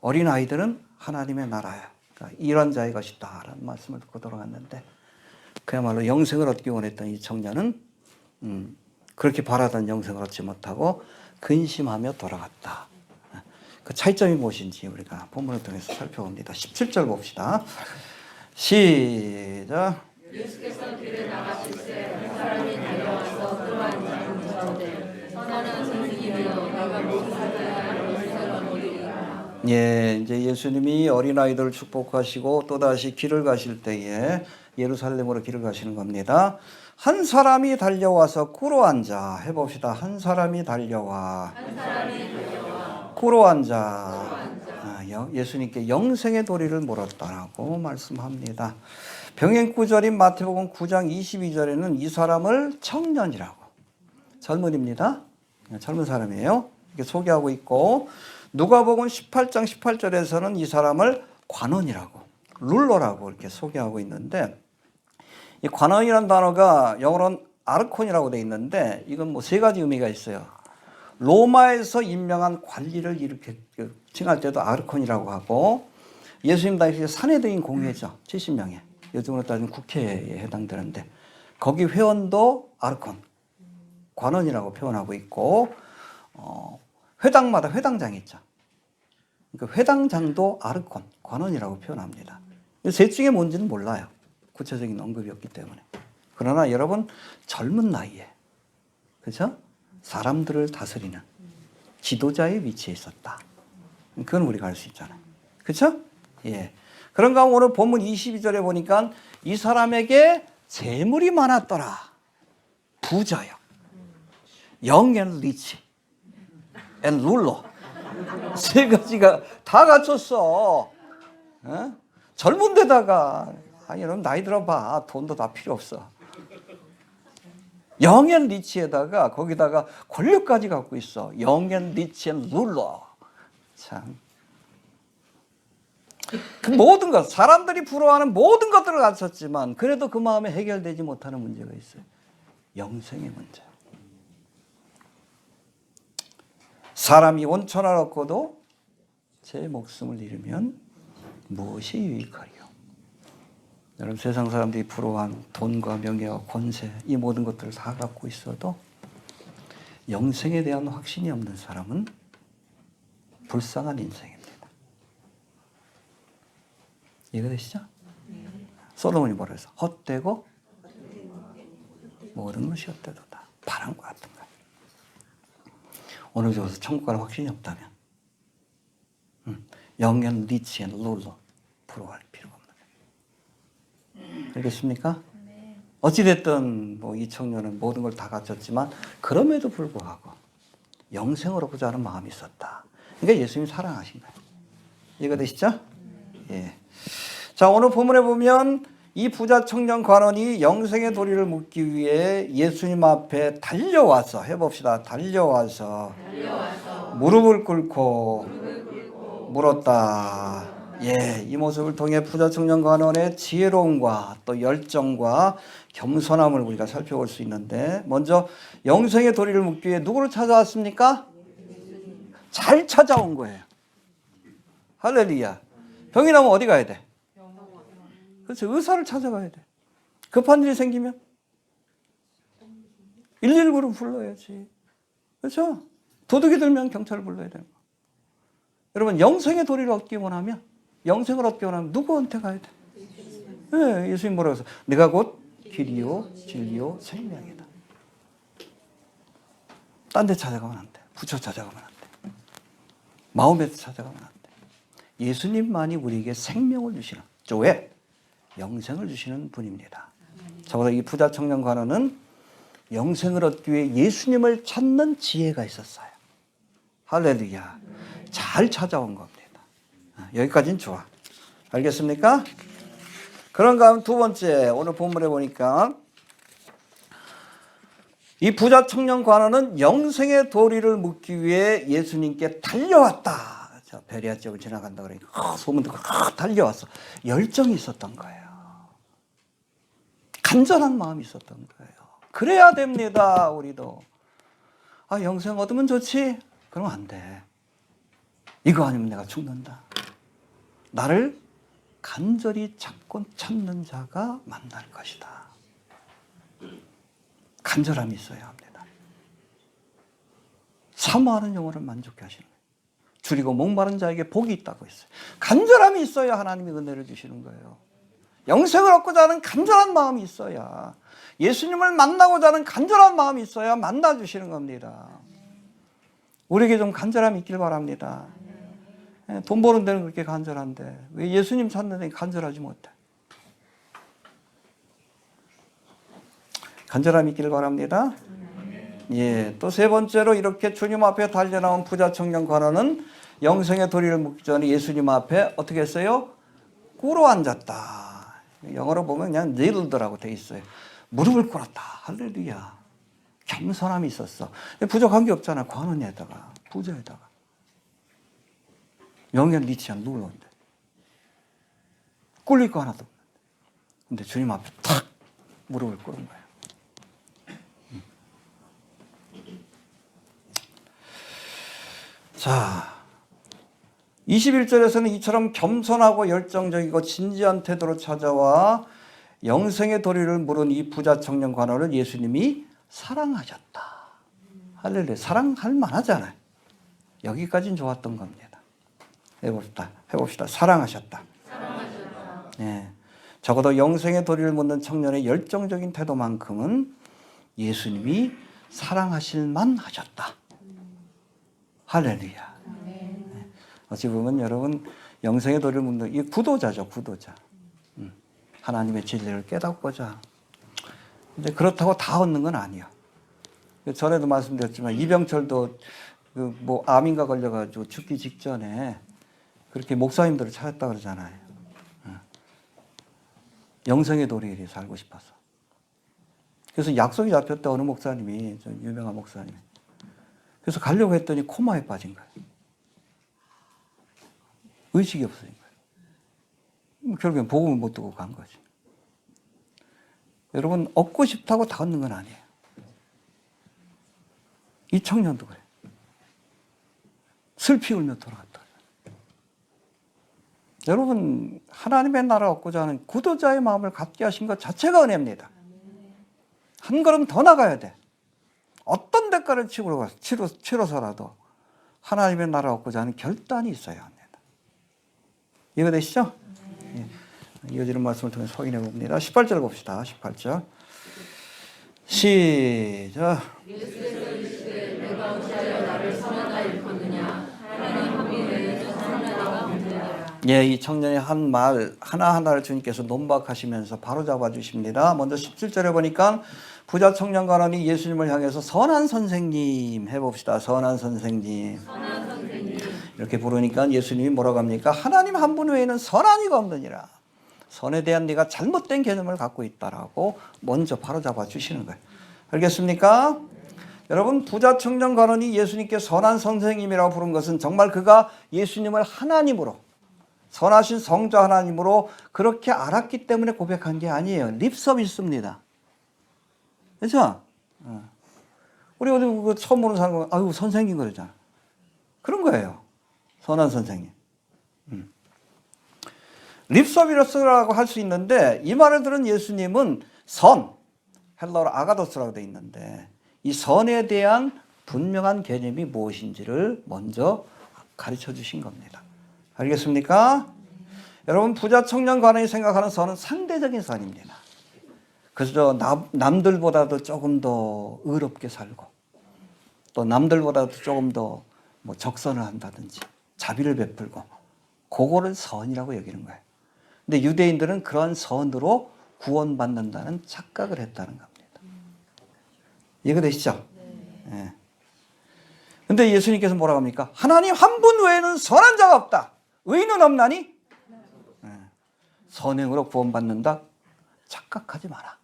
어린아이들은 하나님의 나라야. 그러니까 이런 자의 것이다 라는 말씀을 듣고 돌아갔는데 그야말로 영생을 얻기 원했던 이 청년은 그렇게 바라던 영생을 얻지 못하고 근심하며 돌아갔다. 그 차이점이 무엇인지 우리가 본문을 통해서 살펴봅니다. 17절 봅시다. 시작. 예수께서 길에 나가실새 한 사람이 달려와서 끌어안는 가운데 선하는 선생님이여 내가 무엇을 받아야 하는 얻으리이까. 예, 이제 예수님이 어린아이들을 축복하시고 또다시 길을 가실 때에 예루살렘으로 길을 가시는 겁니다. 한 사람이 달려와서 꿇어앉아 해봅시다. 한 사람이 달려와 꿇어앉아 예수님께 영생의 도리를 물었다라고 말씀합니다. 병행구절인 마태복음 9장 22절에는 이 사람을 청년이라고, 젊은입니다. 젊은 사람이에요. 이렇게 소개하고 있고 누가복음 18장 18절에서는 이 사람을 관원이라고, 룰러라고 이렇게 소개하고 있는데 이 관원이라는 단어가 영어로는 아르콘이라고 되어 있는데 이건 뭐 세 가지 의미가 있어요. 로마에서 임명한 관리를 이렇게 칭할 때도 아르콘이라고 하고 예수님 당시 산헤드린 공회죠. 70명에. 요즘으로 따지면 국회에 해당되는데 거기 회원도 아르콘, 관원이라고 표현하고 있고 회당마다 회당장이 있죠. 그러니까 회당장도 아르콘, 관원이라고 표현합니다. 셋 중에 뭔지는 몰라요. 구체적인 언급이 없기 때문에. 그러나 여러분 젊은 나이에 그렇죠? 사람들을 다스리는 지도자의 위치에 있었다. 그건 우리가 알 수 있잖아요. 그렇죠? 예. 그런가 하면 오늘 본문 22절에 보니까 이 사람에게 재물이 많았더라. 부자요. 영 앤 리치 앤 룰러. 세 가지가 다 갖췄어. 어? 젊은 데다가 아니 여러분 나이 들어봐. 돈도 다 필요 없어. 영앤 리치에다가 거기다가 권력까지 갖고 있어. 영앤 리치 앤 룰러. 참. 그 모든 것, 사람들이 부러워하는 모든 것들을 갖췄지만 그래도 그 마음에 해결되지 못하는 문제가 있어요. 영생의 문제. 사람이 온천을 얻고도 제 목숨을 잃으면 무엇이 유익하리요? 여러분 세상 사람들이 부러워한 돈과 명예와 권세 이 모든 것들을 다 갖고 있어도 영생에 대한 확신이 없는 사람은 불쌍한 인생입니다. 이해되시죠? 솔로몬이 뭐라 해서 헛되고 모든 것이 헛되도다. 바람과 같은 거예요. 오늘 저기서 천국 갈 확신이 없다면 영앤 리치 앤 룰러 부러워할 필요가 없는 거예요. 알겠습니까? 어찌됐든 뭐 이 청년은 모든 걸 다 갖췄지만 그럼에도 불구하고 영생을 얻고자 하는 마음이 있었다. 그러니까 예수님이 사랑하신 거예요. 이해되시죠? 예. 자, 오늘 본문에 보면 이 부자 청년 관원이 영생의 도리를 묻기 위해 예수님 앞에 달려와서, 해봅시다. 달려와서 무릎을 꿇고 물었다. 예, 이 모습을 통해 부자 청년 관원의 지혜로움과 또 열정과 겸손함을 우리가 살펴볼 수 있는데, 먼저 영생의 도리를 묻기 위해 누구를 찾아왔습니까? 잘 찾아온 거예요. 할렐루야. 병이 나면 어디 가야 돼? 그렇죠. 의사를 찾아가야 돼. 급한 일이 생기면 119를 불러야지. 그렇죠? 도둑이 들면 경찰을 불러야 되는 거. 여러분, 영생의 도리를 얻기 원하면, 영생을 얻기 원하면 누구한테 가야 돼? 네, 예수님 뭐라고 해서 내가 곧 길이요 진리요 생명이다. 딴 데 찾아가면 안 돼. 부처 찾아가면 안 돼. 마음에서 찾아가면 안 돼. 예수님만이 우리에게 생명을 주시는, 왜? 영생을 주시는 분입니다. 적어도 이 부자 청년 관원은 영생을 얻기 위해 예수님을 찾는 지혜가 있었어요. 할렐루야. 잘 찾아온 겁니다. 여기까지는 좋아. 알겠습니까? 그런가 하면 두 번째, 오늘 본문에 보니까 이 부자 청년 관원은 영생의 도리를 묻기 위해 예수님께 달려왔다. 자, 베레아 지역을 지나간다 그러니까 소문 듣고 달려왔어. 열정이 있었던 거예요. 간절한 마음이 있었던 거예요. 그래야 됩니다. 우리도. 아, 영생 얻으면 좋지? 그러면 안 돼. 이거 아니면 내가 죽는다. 나를 간절히 찾고 찾는 자가 만날 것이다. 간절함이 있어야 합니다. 사모하는 영혼을 만족해 하시는 거예요. 줄이고 목마른 자에게 복이 있다고 했어요. 간절함이 있어야 하나님이 은혜를 주시는 거예요. 영생을 얻고자 하는 간절한 마음이 있어야, 예수님을 만나고자 하는 간절한 마음이 있어야 만나주시는 겁니다. 우리에게 좀 간절함이 있길 바랍니다. 돈 버는 데는 그렇게 간절한데 왜 예수님 찾는 데는 간절하지 못해? 간절함이 있길 바랍니다. 예, 또 세 번째로 이렇게 주님 앞에 달려나온 부자 청년 관원은 영생의 도리를 묻기 전에 예수님 앞에 어떻게 했어요? 꿇어 앉았다. 영어로 보면 그냥 kneeled라고 돼 있어요. 무릎을 꿇었다. 할렐루야. 겸손함이 있었어. 부족한 게 없잖아. 관원에다가, 부자에다가. 영양 리치 않는 누구인데. 꿀릴 거 하나도 없는데. 근데 주님 앞에 탁 무릎을 꿇은 거예요. 자, 21절에서는 이처럼 겸손하고 열정적이고 진지한 태도로 찾아와 영생의 도리를 물은 이 부자 청년 관원을 예수님이 사랑하셨다. 할렐루야. 사랑할 만하잖아요. 여기까지는 좋았던 겁니다. 해봅시다. 사랑하셨다. 네. 적어도 영생의 도리를 묻는 청년의 열정적인 태도만큼은 예수님이 사랑하실 만하셨다. 할렐루야. 네. 어찌 보면 여러분 영생의 도리를 묻는 이 구도자죠, 구도자. 하나님의 진리를 깨닫고자. 근데 그렇다고 다 얻는 건 아니야. 전에도 말씀드렸지만 이병철도 뭐 암인가 걸려가지고 죽기 직전에 그렇게 목사님들을 찾았다 그러잖아요. 영생의 도리를 살고 싶어서. 그래서 약속이 잡혔다 어느 목사님이, 좀 유명한 목사님. 그래서 가려고 했더니 코마에 빠진 거예요. 의식이 없어진 거예요. 결국엔 복음을 못 듣고 간 거지. 여러분, 얻고 싶다고 다 얻는 건 아니에요. 이 청년도 그래. 슬피 울며 돌아갔다. 여러분, 하나님의 나라 얻고자 하는 구도자의 마음을 갖게 하신 것 자체가 은혜입니다. 한 걸음 더 나가야 돼. 어떤 대가를 치러서라도 하나님의 나라 얻고자 하는 결단이 있어야 합니다. 이해되시죠? 예. 이어지는 말씀을 통해서 확인해 봅니다. 18절 봅시다. 18절. 시작. 예수께서 이르시되 내가 어찌하여 나를 선하다 일컫느냐 하나님 한 분이 외에 선한 자가 없느니라. 예, 이 청년의 한 말 하나하나를 주님께서 논박하시면서 바로 잡아주십니다. 먼저 17절에 보니까 부자 청년 관원이 예수님을 향해서 선한 선생님 해봅시다. 선한 선생님. 이렇게 부르니까 예수님이 뭐라고 합니까? 하나님 한 분 외에는 선한 이가 없느니라. 선에 대한 네가 잘못된 개념을 갖고 있다라고 먼저 바로 잡아주시는 거예요. 알겠습니까? 여러분, 부자 청년 관원이 예수님께 선한 선생님이라고 부른 것은 정말 그가 예수님을 하나님으로, 선하신 성자 하나님으로 그렇게 알았기 때문에 고백한 게 아니에요. 립 서비스입니다. 그렇죠? 우리 어디 처음 보는 사람은 아유 선생님 그러잖아. 그런 거예요. 선한 선생님. 립 서비스라고 할 수 있는데 이 말을 들은 예수님은 선, 헬라어로 아가도스라고 되어 있는데 이 선에 대한 분명한 개념이 무엇인지를 먼저 가르쳐 주신 겁니다. 알겠습니까? 여러분, 부자 청년 관원이 생각하는 선은 상대적인 선입니다. 그래서 남들보다도 조금 더 의롭게 살고 또 남들보다도 조금 더 뭐 적선을 한다든지 자비를 베풀고 그거를 선이라고 여기는 거예요. 근데 유대인들은 그런 선으로 구원받는다는 착각을 했다는 겁니다. 이해되시죠? 네. 근데 예수님께서 뭐라고 합니까? 하나님 한 분 외에는 선한 자가 없다. 의인은 없나니? 네. 선행으로 구원받는다? 착각하지 마라.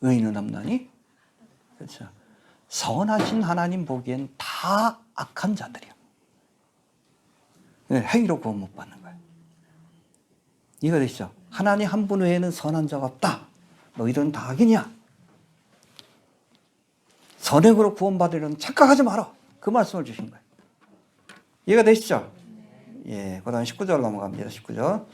의인은 없나니? 그렇죠. 선하신 하나님 보기엔 다 악한 자들이야. 행위로 구원 못 받는 거예요. 이거 되시죠? 하나님 한 분 외에는 선한 자가 없다. 너희들은 다 악이냐? 선행으로 구원받으려는 착각하지 마라. 그 말씀을 주신 거예요. 이해가 되시죠? 예, 그 다음 19절 넘어갑니다. 19절.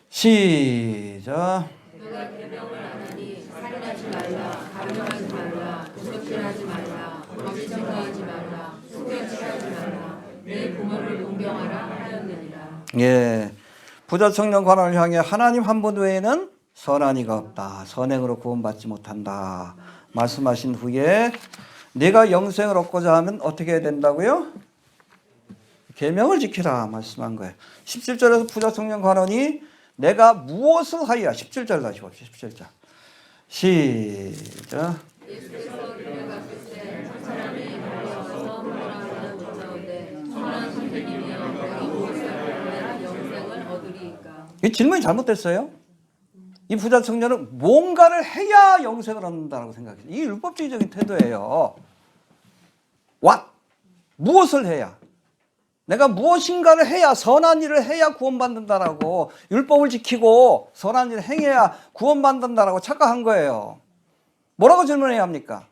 시작. 너가 계명을 안 하니 살인하지 말라, 가늠하지 말라, 도적질하지 말라, 거짓 증거하지 말라, 속여질하지 말라, 내 부모를 공경하라 하였느니라. 예, 부자 청년 관원을 향해 하나님 한 분 외에는 선한 이가 없다. 선행으로 구원받지 못한다. 말씀하신 후에 내가 영생을 얻고자 하면 어떻게 해야 된다고요? 계명을 지키라 말씀한 거예요. 17절에서 부자 청년 관원이 내가 무엇을 하여야 17절 다시 봅시다. 17절 시작. 예수께서 들려갔을 때 한 사람이 달려와서 물어나는 가운데 선한 선생님이여 내가 무엇을 하여야 영생을 얻으리이까. 이 질문이 잘못됐어요. 이 부자 청년은 뭔가를 해야 영생을 얻는다고 생각해요. 이게 율법주의적인 태도예요. What? 무엇을 해야? 내가 무엇인가를 해야, 선한 일을 해야 구원받는다라고, 율법을 지키고 선한 일을 행해야 구원받는다라고 착각한 거예요. 뭐라고 질문해야 합니까?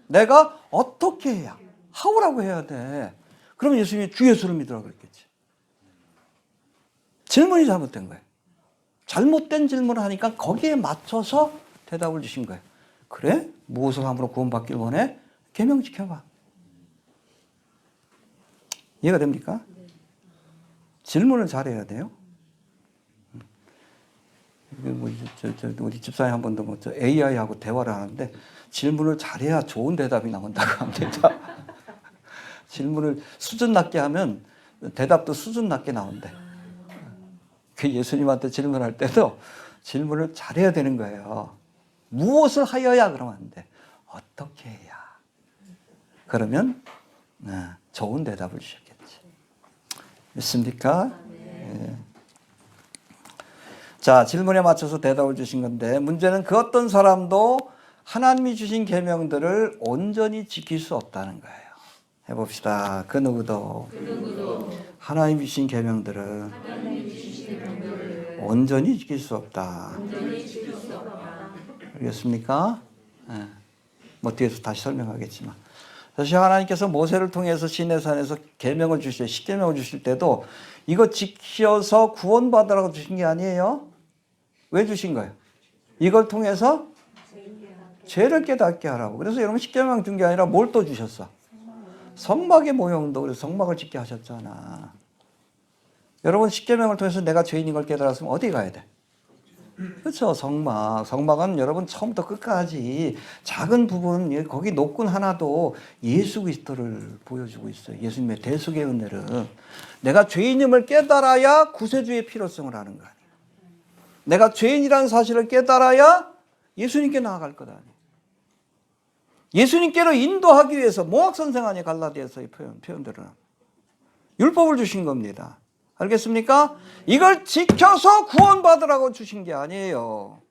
내가 어떻게 해야? how라고 해야 돼. 그러면 예수님이 주 예수를 믿으라고 그랬겠지. 질문이 잘못된 거예요. 잘못된 질문을 하니까 거기에 맞춰서 대답을 주신 거예요. 그래? 무엇을 함으로 구원받길 원해? 계명 지켜봐. 이해가 됩니까? 질문을 잘해야 돼요. 우리 집사님 한 번도 AI하고 대화를 하는데 질문을 잘해야 좋은 대답이 나온다고 합니다. 질문을 수준 낮게 하면 대답도 수준 낮게 나온대. 그 예수님한테 질문할 때도 질문을 잘해야 되는 거예요. 무엇을 하여야 그러면 안 돼. 어떻게 해야. 그러면 좋은 대답을 주셨겠지. 믿습니까? 네. 자, 질문에 맞춰서 대답을 주신 건데 문제는 그 어떤 사람도 하나님이 주신 계명들을 온전히 지킬 수 없다는 거예요. 해봅시다. 그 누구도 하나님이 주신 계명들을 온전히 지킬 수 없다. 알겠습니까? 네. 뭐 뒤에서 다시 설명하겠지만 사실 하나님께서 모세를 통해서 시내산에서 계명을 주실, 십계명을 주실 때도 이거 지켜서 구원받으라고 주신 게 아니에요. 왜 주신 거예요? 이걸 통해서 죄를 깨닫게 하라고. 그래서 여러분 십계명 준 게 아니라 뭘 또 주셨어? 성막의 모형도 그래서 성막을 짓게 하셨잖아. 여러분 십계명을 통해서 내가 죄인인 걸 깨달았으면 어디 가야 돼? 그렇죠. 성막은 여러분 처음부터 끝까지 작은 부분, 거기 노끈 하나도 예수 그리스도를 보여주고 있어요. 예수님의 대속의 은혜를. 내가 죄인임을 깨달아야 구세주의 필요성을 아는 거 아니에요. 내가 죄인이라는 사실을 깨달아야 예수님께 나아갈 것 아니에요. 예수님께로 인도하기 위해서 모학선생 아니에요. 갈라디아서의 표현들은. 율법을 주신 겁니다. 알겠습니까? 이걸 지켜서 구원받으라고 주신 게 아니에요.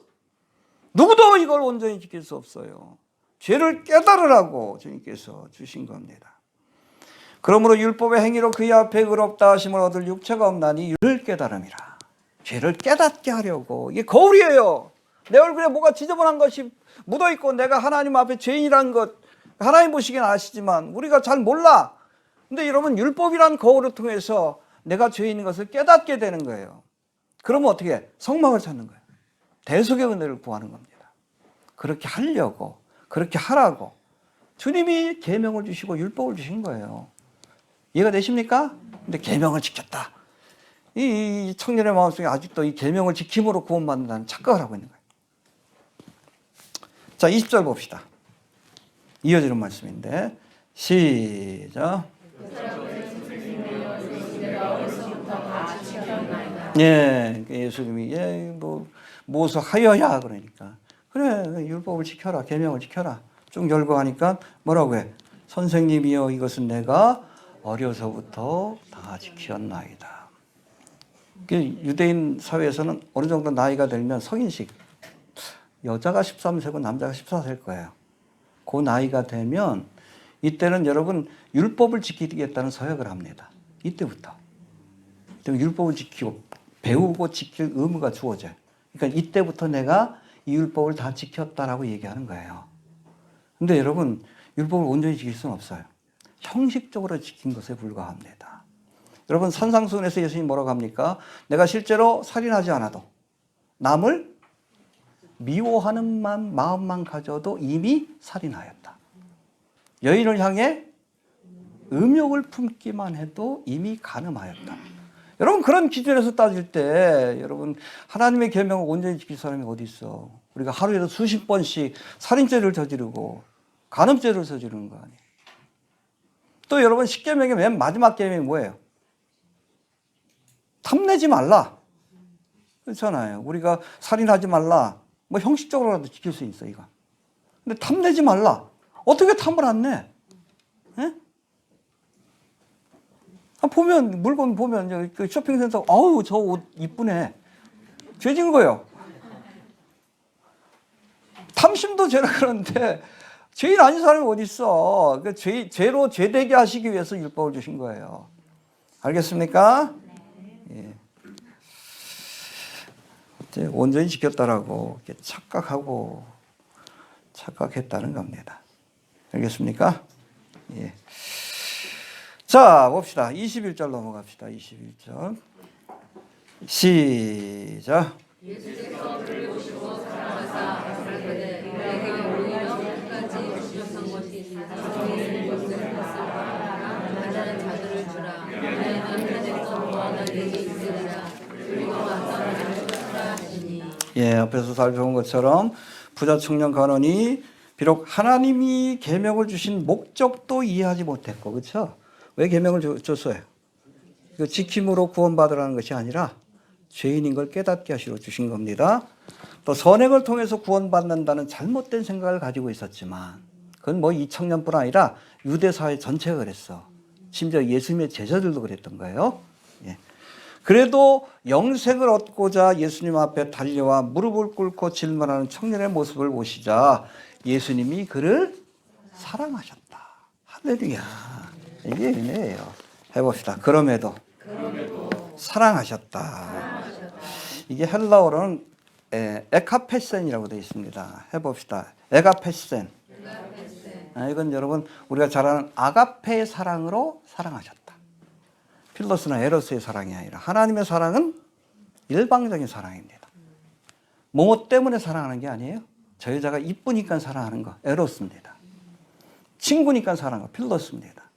누구도 이걸 온전히 지킬 수 없어요. 죄를 깨달으라고 주님께서 주신 겁니다. 그러므로 율법의 행위로 그의 앞에 의롭다 하심을 얻을 육체가 없나니 율을 깨달음이라. 죄를 깨닫게 하려고. 이게 거울이에요. 내 얼굴에 뭐가 지저분한 것이 묻어있고 내가 하나님 앞에 죄인이라는 것 하나님 보시기엔 아시지만 우리가 잘 몰라. 근데 여러분 율법이란 거울을 통해서 내가 죄인인 것을 깨닫게 되는 거예요. 그러면 어떻게 해? 성막을 찾는 거예요. 대속의 은혜를 구하는 겁니다. 그렇게 하려고, 그렇게 하라고 주님이 계명을 주시고 율법을 주신 거예요. 이해가 되십니까? 근데 계명을 지켰다. 이 청년의 마음속에 아직도 이 계명을 지킴으로 구원받는다는 착각을 하고 있는 거예요. 자, 20절 봅시다. 이어지는 말씀인데 시작. 예, 예수님이 무엇을 하여야 그러니까 그래 율법을 지켜라 계명을 지켜라 쭉 열고 하니까 뭐라고 해? 선생님이여 이것은 내가 어려서부터 다 지켰나이다. 유대인 사회에서는 어느 정도 나이가 들면 성인식 여자가 13세고 남자가 14세일 거예요. 그 나이가 되면 이때는 여러분 율법을 지키겠다는 서약을 합니다. 이때부터 율법을 지키고 배우고 지킬 의무가 주어져요. 그러니까 이때부터 내가 이 율법을 다 지켰다라고 얘기하는 거예요. 근데 여러분 율법을 온전히 지킬 수는 없어요. 형식적으로 지킨 것에 불과합니다. 여러분 산상수훈에서 예수님이 뭐라고 합니까? 내가 실제로 살인하지 않아도 남을 미워하는 마음만 가져도 이미 살인하였다. 여인을 향해 음욕을 품기만 해도 이미 간음하였다. 여러분 그런 기준에서 따질 때 여러분 하나님의 계명을 온전히 지킬 사람이 어디 있어? 우리가 하루에도 수십 번씩 살인죄를 저지르고 간음죄를 저지르는 거 아니에요? 또 여러분 십계명의 맨 마지막 계명이 뭐예요? 탐내지 말라. 그렇잖아요. 우리가 살인하지 말라. 뭐 형식적으로라도 지킬 수 있어 이거. 근데 탐내지 말라. 어떻게 탐을 안 내? 예? 보면 물건 보면 그 쇼핑센터 아우 저 옷 이쁘네. 죄 지은 거예요. 탐심도 죄라 그러는데 죄인 아닌 사람이 어디 있어? 그 죄로 죄되게 하시기 위해서 율법을 주신 거예요. 알겠습니까? 예. 온전히 지켰다라고 착각했다는 겁니다. 알겠습니까? 예. 자, 봅시다. 21절 넘어갑시다. 21절. 시작. 예수께서 그를 보시고 사랑하사 가라사대 너에게 오히려 끝까지 부족한 것이 자성이 것을 했으라 가난한 자들을 주라 너희는 하늘에서 무한한 내게 있으리라 그리고 와서 나를 찾으라 하시니. 예, 앞에서 살펴본 것처럼 부자 청년 간원이 비록 하나님이 계명을 주신 목적도 이해하지 못했고, 그렇죠? 왜 계명을 줬어요? 그 지킴으로 구원받으라는 것이 아니라 죄인인 걸 깨닫게 하시러 주신 겁니다. 또 선행을 통해서 구원받는다는 잘못된 생각을 가지고 있었지만 그건 뭐 이 청년뿐 아니라 유대 사회 전체가 그랬어. 심지어 예수님의 제자들도 그랬던 거예요. 예. 그래도 영생을 얻고자 예수님 앞에 달려와 무릎을 꿇고 질문하는 청년의 모습을 보시자 예수님이 그를 사랑하셨다. 할렐루야. 이게 은혜예요. 해봅시다. 그럼에도 사랑하셨다. 이게 헬라어로는 에카페센이라고 되어 있습니다. 해봅시다. 에가페센. 이건 여러분 우리가 잘 아는 아가페의 사랑으로 사랑하셨다. 필로스나 에로스의 사랑이 아니라 하나님의 사랑은 일방적인 사랑입니다. 뭐뭐 때문에 사랑하는 게 아니에요. 저 여자가 이쁘니까 사랑하는 거 에로스입니다. 친구니까 사랑하는 거 필로스입니다.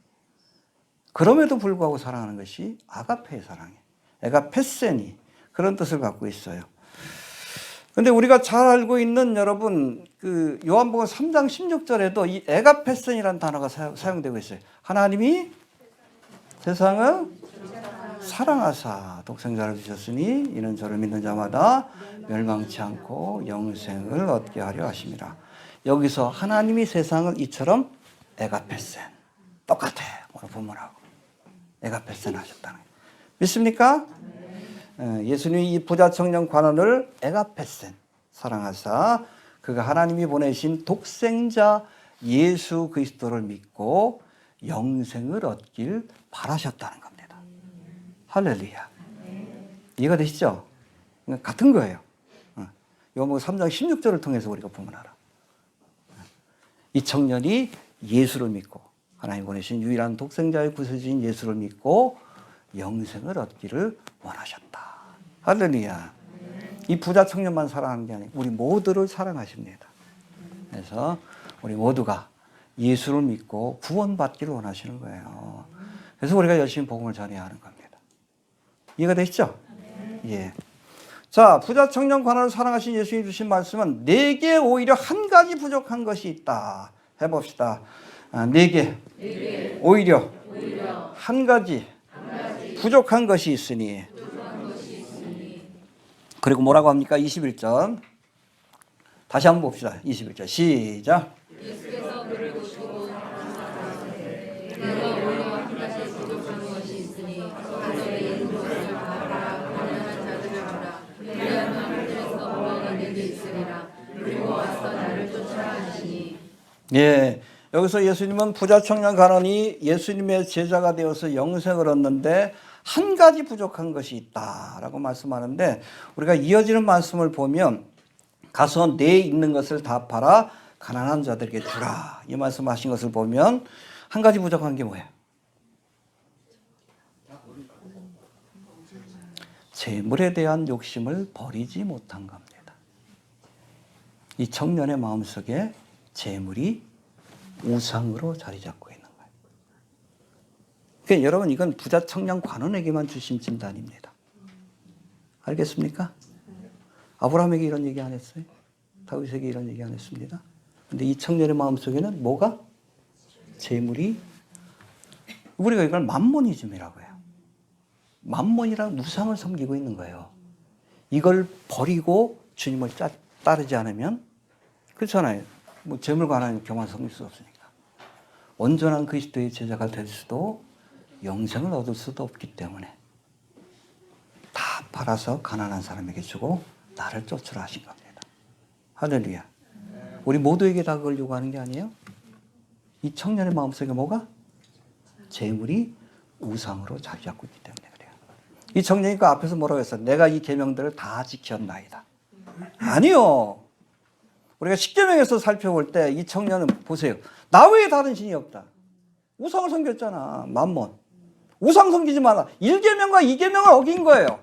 그럼에도 불구하고 사랑하는 것이 아가페의 사랑이에요. 에가페센이 그런 뜻을 갖고 있어요. 근데 우리가 잘 알고 있는 여러분 그 요한복음 3장 16절에도 이 에가페센이라는 단어가 사용되고 있어요. 하나님이 세상을 사랑하사 독생자를 주셨으니 이는 저를 믿는 자마다 멸망치 않고 영생을 얻게 하려 하심이라. 여기서 하나님이 세상을 이처럼 에가페센 똑같아. 오늘 본문하고 에가페센 하셨다는 거예요. 믿습니까? 예수님이 이 부자 청년 관원을 에가페센 사랑하사 그가 하나님이 보내신 독생자 예수 그리스도를 믿고 영생을 얻길 바라셨다는 겁니다. 할렐루야. 이해가 되시죠? 같은 거예요. 요한복음 3장 16절을 통해서 우리가 보면 알아. 이 청년이 예수를 믿고 하나님 보내신 유일한 독생자의 구세주인 예수를 믿고 영생을 얻기를 원하셨다. 할렐루야. 이 부자 청년만 사랑하는 게 아니고 우리 모두를 사랑하십니다. 그래서 우리 모두가 예수를 믿고 구원받기를 원하시는 거예요. 그래서 우리가 열심히 복음을 전해야 하는 겁니다. 이해가 되시죠? 예. 자, 부자 청년 관원을 사랑하신 예수님이 주신 말씀은 내게 오히려 한 가지 부족한 것이 있다. 해봅시다. 내게 오히려 한 가지 부족한 것이 있으니. 그리고 뭐라고 합니까? 21절. 다시 한번 봅시다. 21절. 시작. 예수께서 그를 보시고 내가 오히려 한 가지 부족한 것이 있으니 가서 내 있는 것을 다 팔아 가난한 자들을 주라. 그리하면 하늘에서 보화가 내게 있으리라. 그리고 와서 나를 쫓아라 하시니. 예. 여기서 예수님은 부자 청년 관원이 예수님의 제자가 되어서 영생을 얻는데 한 가지 부족한 것이 있다라고 말씀하는데 우리가 이어지는 말씀을 보면 가서 내 있는 것을 다 팔아 가난한 자들에게 주라. 이 말씀하신 것을 보면 한 가지 부족한 게 뭐예요? 재물에 대한 욕심을 버리지 못한 겁니다. 이 청년의 마음속에 재물이 우상으로 자리 잡고 있는 거예요. 그러니까 여러분 이건 부자 청년 관원에게만 주신 진단입니다. 알겠습니까? 아브라함에게 이런 얘기 안 했어요. 다윗에게 이런 얘기 안 했습니다. 근데 이 청년의 마음속에는 뭐가? 재물이, 우리가 이걸 맘모니즘이라고 해요. 맘몬이라는 우상을 섬기고 있는 거예요. 이걸 버리고 주님을 따르지 않으면, 그렇잖아요. 뭐 재물과 하나님 교만 섬길 수 없으니까. 온전한 그리스도의 제자가 될 수도 영생을 얻을 수도 없기 때문에 다 팔아서 가난한 사람에게 주고 나를 쫓으라 하신 겁니다. 할렐루야. 우리 모두에게 다 그걸 요구하는 게 아니에요? 이 청년의 마음속에 뭐가? 재물이 우상으로 자리 잡고 있기 때문에 그래요. 이 청년이 그 앞에서 뭐라고 했어? 내가 이 계명들을 다 지켰나이다. 아니요. 우리가 십계명에서 살펴볼 때 이 청년은 보세요. 나 외에 다른 신이 없다. 우상을 섬겼잖아. 맘몬. 우상 섬기지 말라. 1계명과 2계명을 어긴 거예요.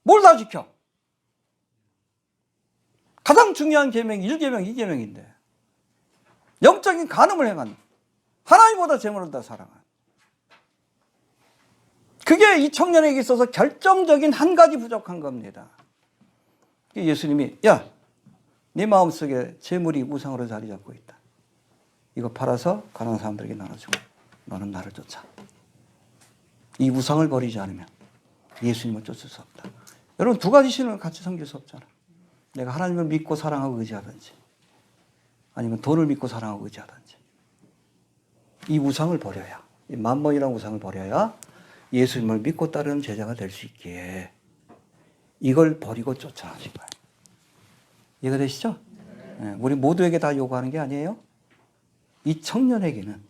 뭘 다 지켜? 가장 중요한 계명이 1계명, 2계명인데 영적인 간음을 행한, 하나님보다 재물을 더 사랑한, 그게 이 청년에게 있어서 결정적인 한 가지 부족한 겁니다. 예수님이 야, 네 마음속에 재물이 우상으로 자리 잡고 있다. 이거 팔아서 가난한 사람들에게 나눠주고 너는 나를 쫓아. 이 우상을 버리지 않으면 예수님을 쫓을 수 없다. 여러분 두 가지 신을 같이 섬길 수 없잖아. 내가 하나님을 믿고 사랑하고 의지하든지 아니면 돈을 믿고 사랑하고 의지하든지 이 우상을 버려야, 이 맘몬이라는 우상을 버려야 예수님을 믿고 따르는 제자가 될 수 있기에 이걸 버리고 쫓아가신 거예요. 이해가 되시죠? 네, 우리 모두에게 다 요구하는 게 아니에요. 이 청년에게는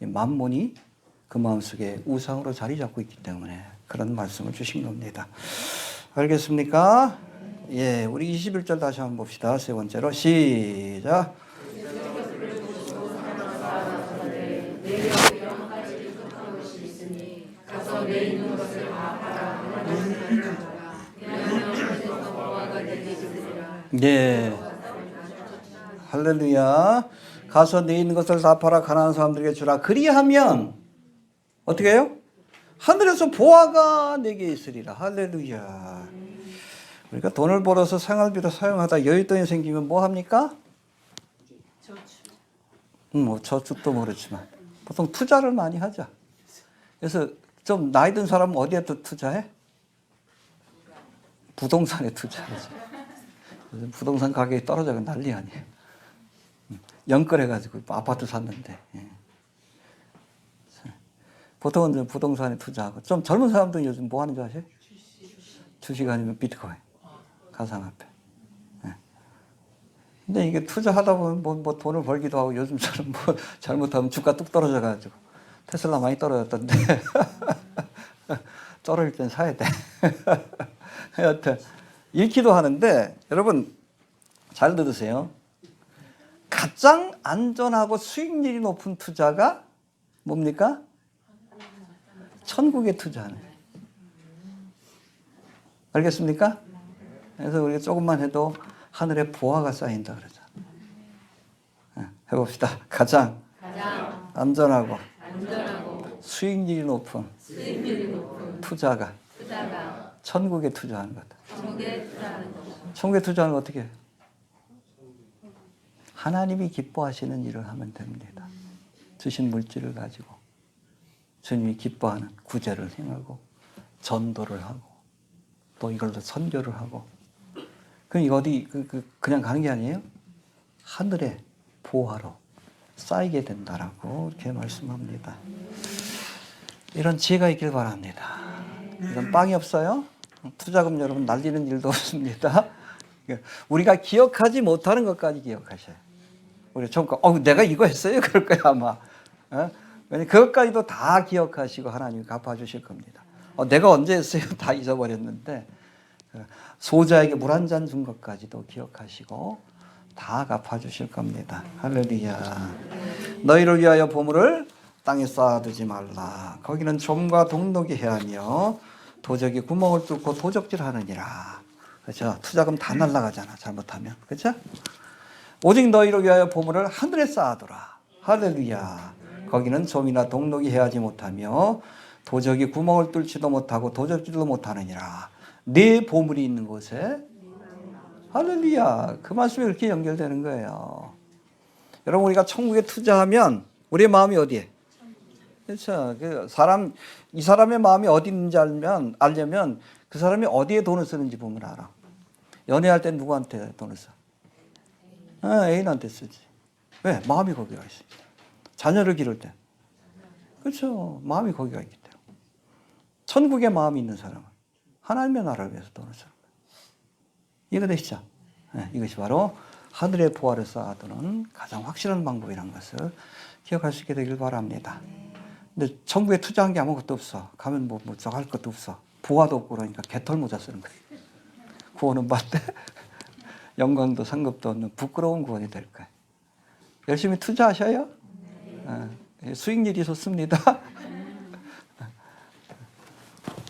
이 맘몬이 그 마음속에 우상으로 자리 잡고 있기 때문에 그런 말씀을 주신 겁니다. 알겠습니까? 예, 우리 21절 다시 한번 봅시다. 세 번째로 시작. 예. 할렐루야. 가서 내 있는 것을 다 팔아 가난한 사람들에게 주라. 그리하면 어떻게 해요? 하늘에서 보화가 내게 있으리라. 할렐루야. 우리가 돈을 벌어서 생활비로 사용하다 여윳돈이 생기면 뭐 합니까? 뭐 저축도 모르지만 보통 투자를 많이 하죠. 그래서 좀 나이 든 사람은 어디에 또 투자해? 부동산에 투자하죠. 요즘 부동산 가격이 떨어져서 난리 아니에요. 연끌해가지고 아파트 샀는데. 예. 보통은 좀 부동산에 투자하고 좀 젊은 사람들은 요즘 뭐 하는 줄 아세요? 주식 아니면 비트코인, 가상화폐. 예. 근데 이게 투자하다 보면 뭐 돈을 벌기도 하고 요즘처럼 뭐 잘못하면 주가 뚝 떨어져가지고 테슬라 많이 떨어졌던데 떨어질 땐 사야 돼. 하여튼 읽기도 하는데 여러분 잘 들으세요. 가장 안전하고 수익률이 높은 투자가 뭡니까? 천국에 투자하는. 알겠습니까? 그래서 우리가 조금만 해도 하늘에 보화가 쌓인다 그러죠. 해봅시다. 가장 안전하고 수익률이 높은 투자가 천국에 투자하는 거다. 천국에 투자하는 거 어떻게 해요? 하나님이 기뻐하시는 일을 하면 됩니다. 주신 물질을 가지고 주님이 기뻐하는 구제를 행하고 전도를 하고 또 이걸로 선교를 하고 그럼 이거 어디 그냥 가는 게 아니에요? 하늘의 보화로 쌓이게 된다라고 이렇게 말씀합니다. 이런 지혜가 있길 바랍니다. 이건 빵이 없어요. 투자금 여러분 날리는 일도 없습니다. 우리가 기억하지 못하는 것까지 기억하셔요. 우리 처음 내가 이거 했어요? 그럴 거야 아마. 그것까지도 다 기억하시고 하나님이 갚아주실 겁니다. 내가 언제 했어요? 다 잊어버렸는데 소자에게 물 한 잔 준 것까지도 기억하시고 다 갚아주실 겁니다. 할렐루야. 너희를 위하여 보물을 땅에 쌓아두지 말라. 거기는 좀과 동록이 해하며 도적이 구멍을 뚫고 도적질하느니라. 그렇죠? 투자금 다 날아가잖아 잘못하면. 그렇죠? 오직 너희를 위하여 보물을 하늘에 쌓아두라. 할렐루야. 거기는 좀이나 동록이 해하지 못하며 도적이 구멍을 뚫지도 못하고 도적질도 못하느니라. 네 보물이 있는 곳에 할렐루야. 그 말씀이 그렇게 연결되는 거예요. 여러분 우리가 천국에 투자하면 우리의 마음이 어디에? 그렇죠. 이 사람의 마음이 어디 있는지 알려면 그 사람이 어디에 돈을 쓰는지 보면 알아. 연애할 때 누구한테 돈을 써? 애인한테 쓰지. 왜? 마음이 거기가 있어. 자녀를 기를 때. 그렇죠. 마음이 거기가 있기 때문에. 천국에 마음이 있는 사람은 하나님의 나라를 위해서 돈을 쓰는 거예요. 이해되시죠? 이것이 바로 하늘의 보화를 쌓아두는 가장 확실한 방법이라는 것을 기억할 수 있게 되길 바랍니다. 근데 천국에 투자한 게 아무것도 없어. 가면 뭐 할 것도 없어. 보화도 없고 그러니까 개털 모자 쓰는 거예요. 구원은 받되 영광도 상급도 없는 부끄러운 구원이 될 거예요. 열심히 투자하셔요. 수익률이 좋습니다.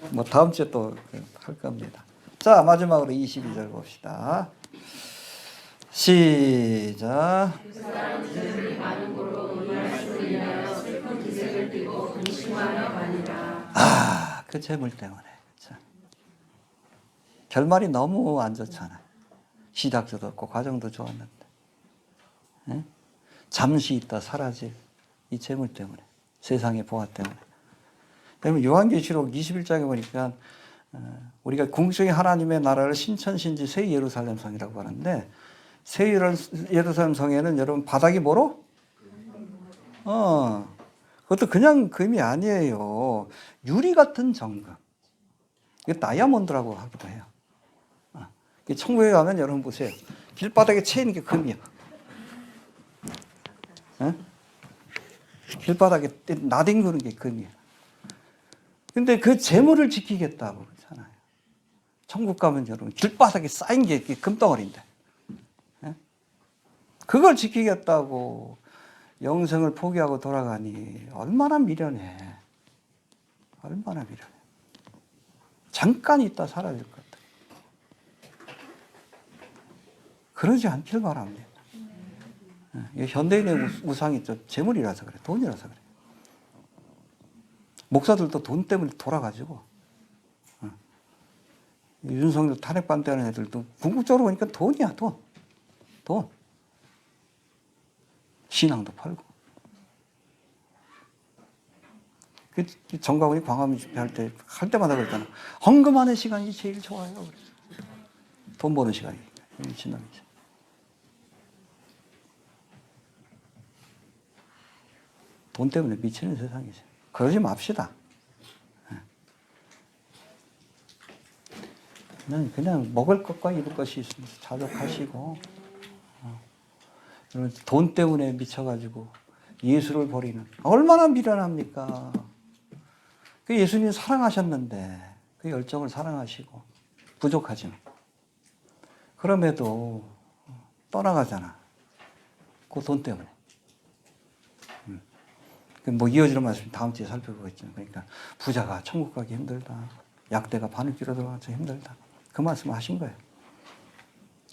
뭐 다음 주에 또 할 겁니다. 자, 마지막으로 22절 봅시다. 시작. 그 재물 때문에. 자. 결말이 너무 안 좋잖아요. 시작도 없고 과정도 좋았는데. 예? 잠시 있다 사라질 이 재물 때문에. 세상의 보화 때문에. 그러면 요한계시록 21장에 보니까 우리가 궁극적인 하나님의 나라를 신천신지 새 예루살렘 성이라고 하는데 새 예루살렘 성에는 여러분 바닥이 뭐로? 그것도 그냥 금이 아니에요. 유리 같은 정금. 이거 다이아몬드라고 하기도 해요. 천국에 가면 여러분 보세요. 길바닥에 채이는 게 금이야. 길바닥에 나뒹구는 게 금이야. 근데 그 재물을 지키겠다고 그러잖아요. 천국 가면 여러분 길바닥에 쌓인 게 금덩어리인데. 그걸 지키겠다고 영생을 포기하고 돌아가니 얼마나 미련해. 얼마나 미련해. 잠깐 있다 사라질 것 같아. 그러지 않길 바랍니다. 현대인의 우상이 재물이라서 그래. 돈이라서 그래. 목사들도 돈 때문에 돌아가지고 윤석열 탄핵 반대하는 애들도 궁극적으로 보니까 돈이야, 돈. 돈. 신앙도 팔고. 그 정가훈이 광화문 집회할 때, 할 때마다 그랬잖아. 헌금하는 시간이 제일 좋아요. 그래서. 돈 버는 시간이. 미친놈이지. 돈 때문에 미치는 세상이지. 그러지 맙시다. 그냥 먹을 것과 입을 것이 있으면 자족하시고, 돈 때문에 미쳐가지고 예수를 버리는, 얼마나 미련합니까? 그 예수님 사랑하셨는데 그 열정을 사랑하시고 부족하지만 그럼에도 떠나가잖아. 그 돈 때문에. 뭐 이어지는 말씀 다음 주에 살펴보겠지만, 그러니까 부자가 천국 가기 힘들다. 약대가 바늘귀로 들어가서 힘들다. 그 말씀을 하신 거예요.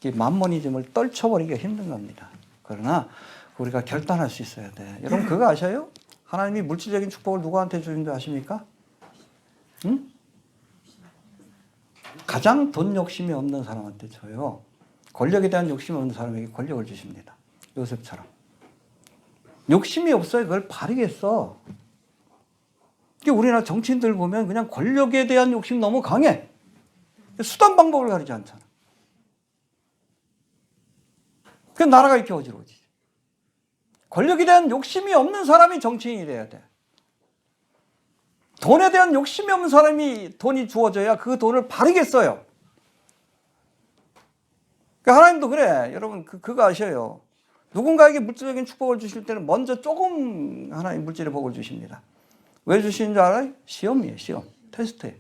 이 만모니즘을 떨쳐버리기가 힘든 겁니다. 그러나 우리가 결단할 수 있어야 돼. 여러분 그거 아셔요? 하나님이 물질적인 축복을 누구한테 주는 줄 아십니까? 응? 가장 돈 욕심이 없는 사람한테 줘요. 권력에 대한 욕심이 없는 사람에게 권력을 주십니다. 요셉처럼. 욕심이 없어요. 그걸 바르게 써. 우리나라 정치인들 보면 그냥 권력에 대한 욕심이 너무 강해. 수단 방법을 가리지 않잖아. 그 나라가 이렇게 어지러워지지. 권력에 대한 욕심이 없는 사람이 정치인이 돼야 돼. 돈에 대한 욕심이 없는 사람이 돈이 주어져야 그 돈을 바르게 써요. 하나님도 그래. 여러분 그거 아셔요. 누군가에게 물질적인 축복을 주실 때는 먼저 조금 하나님 물질의 복을 주십니다. 왜 주시는 줄 알아요? 시험이에요. 시험. 테스트예요.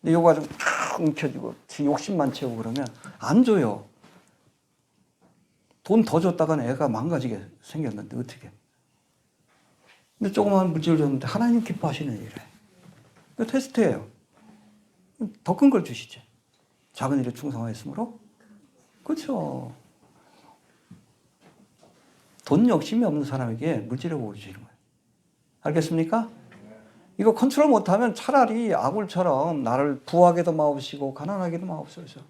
근데 요거 가지고 탁 움켜쥐고 욕심만 채우고 그러면 안 줘요. 돈 더 줬다가는 애가 망가지게 생겼는데 어떻게. 근데 조그만 물질을 줬는데 하나님 기뻐하시는 일이래. 그 테스트예요. 더 큰 걸 주시죠. 작은 일에 충성하였으므로. 그렇죠. 돈 욕심이 없는 사람에게 물질의 복을 주시는 거예요. 알겠습니까? 이거 컨트롤 못하면 차라리 아굴처럼 나를 부하게도 마옵시고 가난하게도 마옵소서.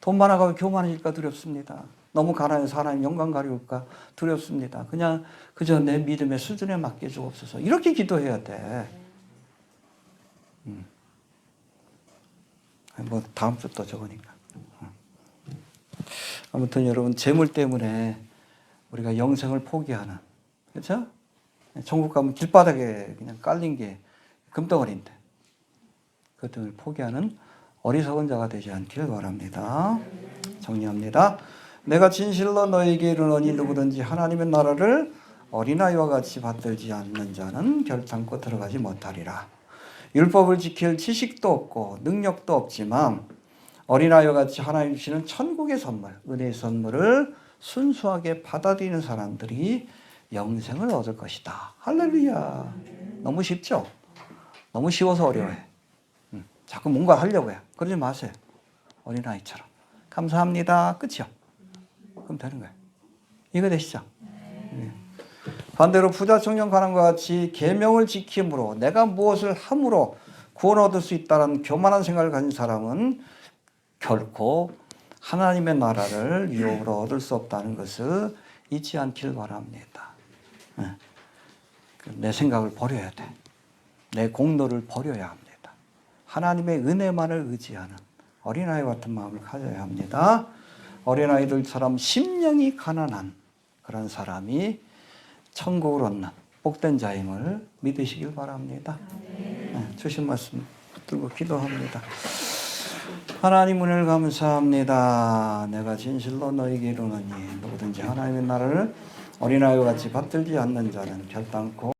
돈 많아가면 교만해질까 두렵습니다. 너무 가난해서 하나님 영광 가리울까 두렵습니다. 그냥 그저 내 믿음의 수준에 맞게 주옵소서. 이렇게 기도해야 돼. 뭐 다음 주 또 적으니까. 아무튼 여러분 재물 때문에 우리가 영생을 포기하는, 그렇죠? 천국 가면 길바닥에 그냥 깔린 게 금덩어리인데 그것 때문에 포기하는 어리석은 자가 되지 않기를 바랍니다. 정리합니다. 내가 진실로 너에게 이르노니 누구든지 하나님의 나라를 어린아이와 같이 받들지 않는 자는 결단코 들어가지 못하리라. 율법을 지킬 지식도 없고 능력도 없지만 어린아이와 같이 하나님 주시는 천국의 선물, 은혜의 선물을 순수하게 받아들이는 사람들이 영생을 얻을 것이다. 할렐루야. 너무 쉽죠? 너무 쉬워서 어려워해. 자꾸 뭔가 하려고 해. 그러지 마세요. 어린아이처럼. 감사합니다. 끝이요. 그럼 되는 거예요. 이거 되시죠? 반대로 부자 청년 가난과 같이 계명을 지킴으로 내가 무엇을 함으로 구원 얻을 수 있다는 교만한 생각을 가진 사람은 결코 하나님의 나라를 유업으로 얻을 수 없다는 것을 잊지 않길 바랍니다. 내 생각을 버려야 돼. 내 공로를 버려야 합니다. 하나님의 은혜만을 의지하는 어린아이 같은 마음을 가져야 합니다. 어린아이들처럼 심령이 가난한 그런 사람이 천국을 얻는 복된 자임을 믿으시길 바랍니다. 주신 말씀 붙들고 기도합니다. 하나님 은혜를 감사합니다. 내가 진실로 너에게 이르노니 누구든지 하나님의 나라를 어린아이와 같이 받들지 않는 자는 결단코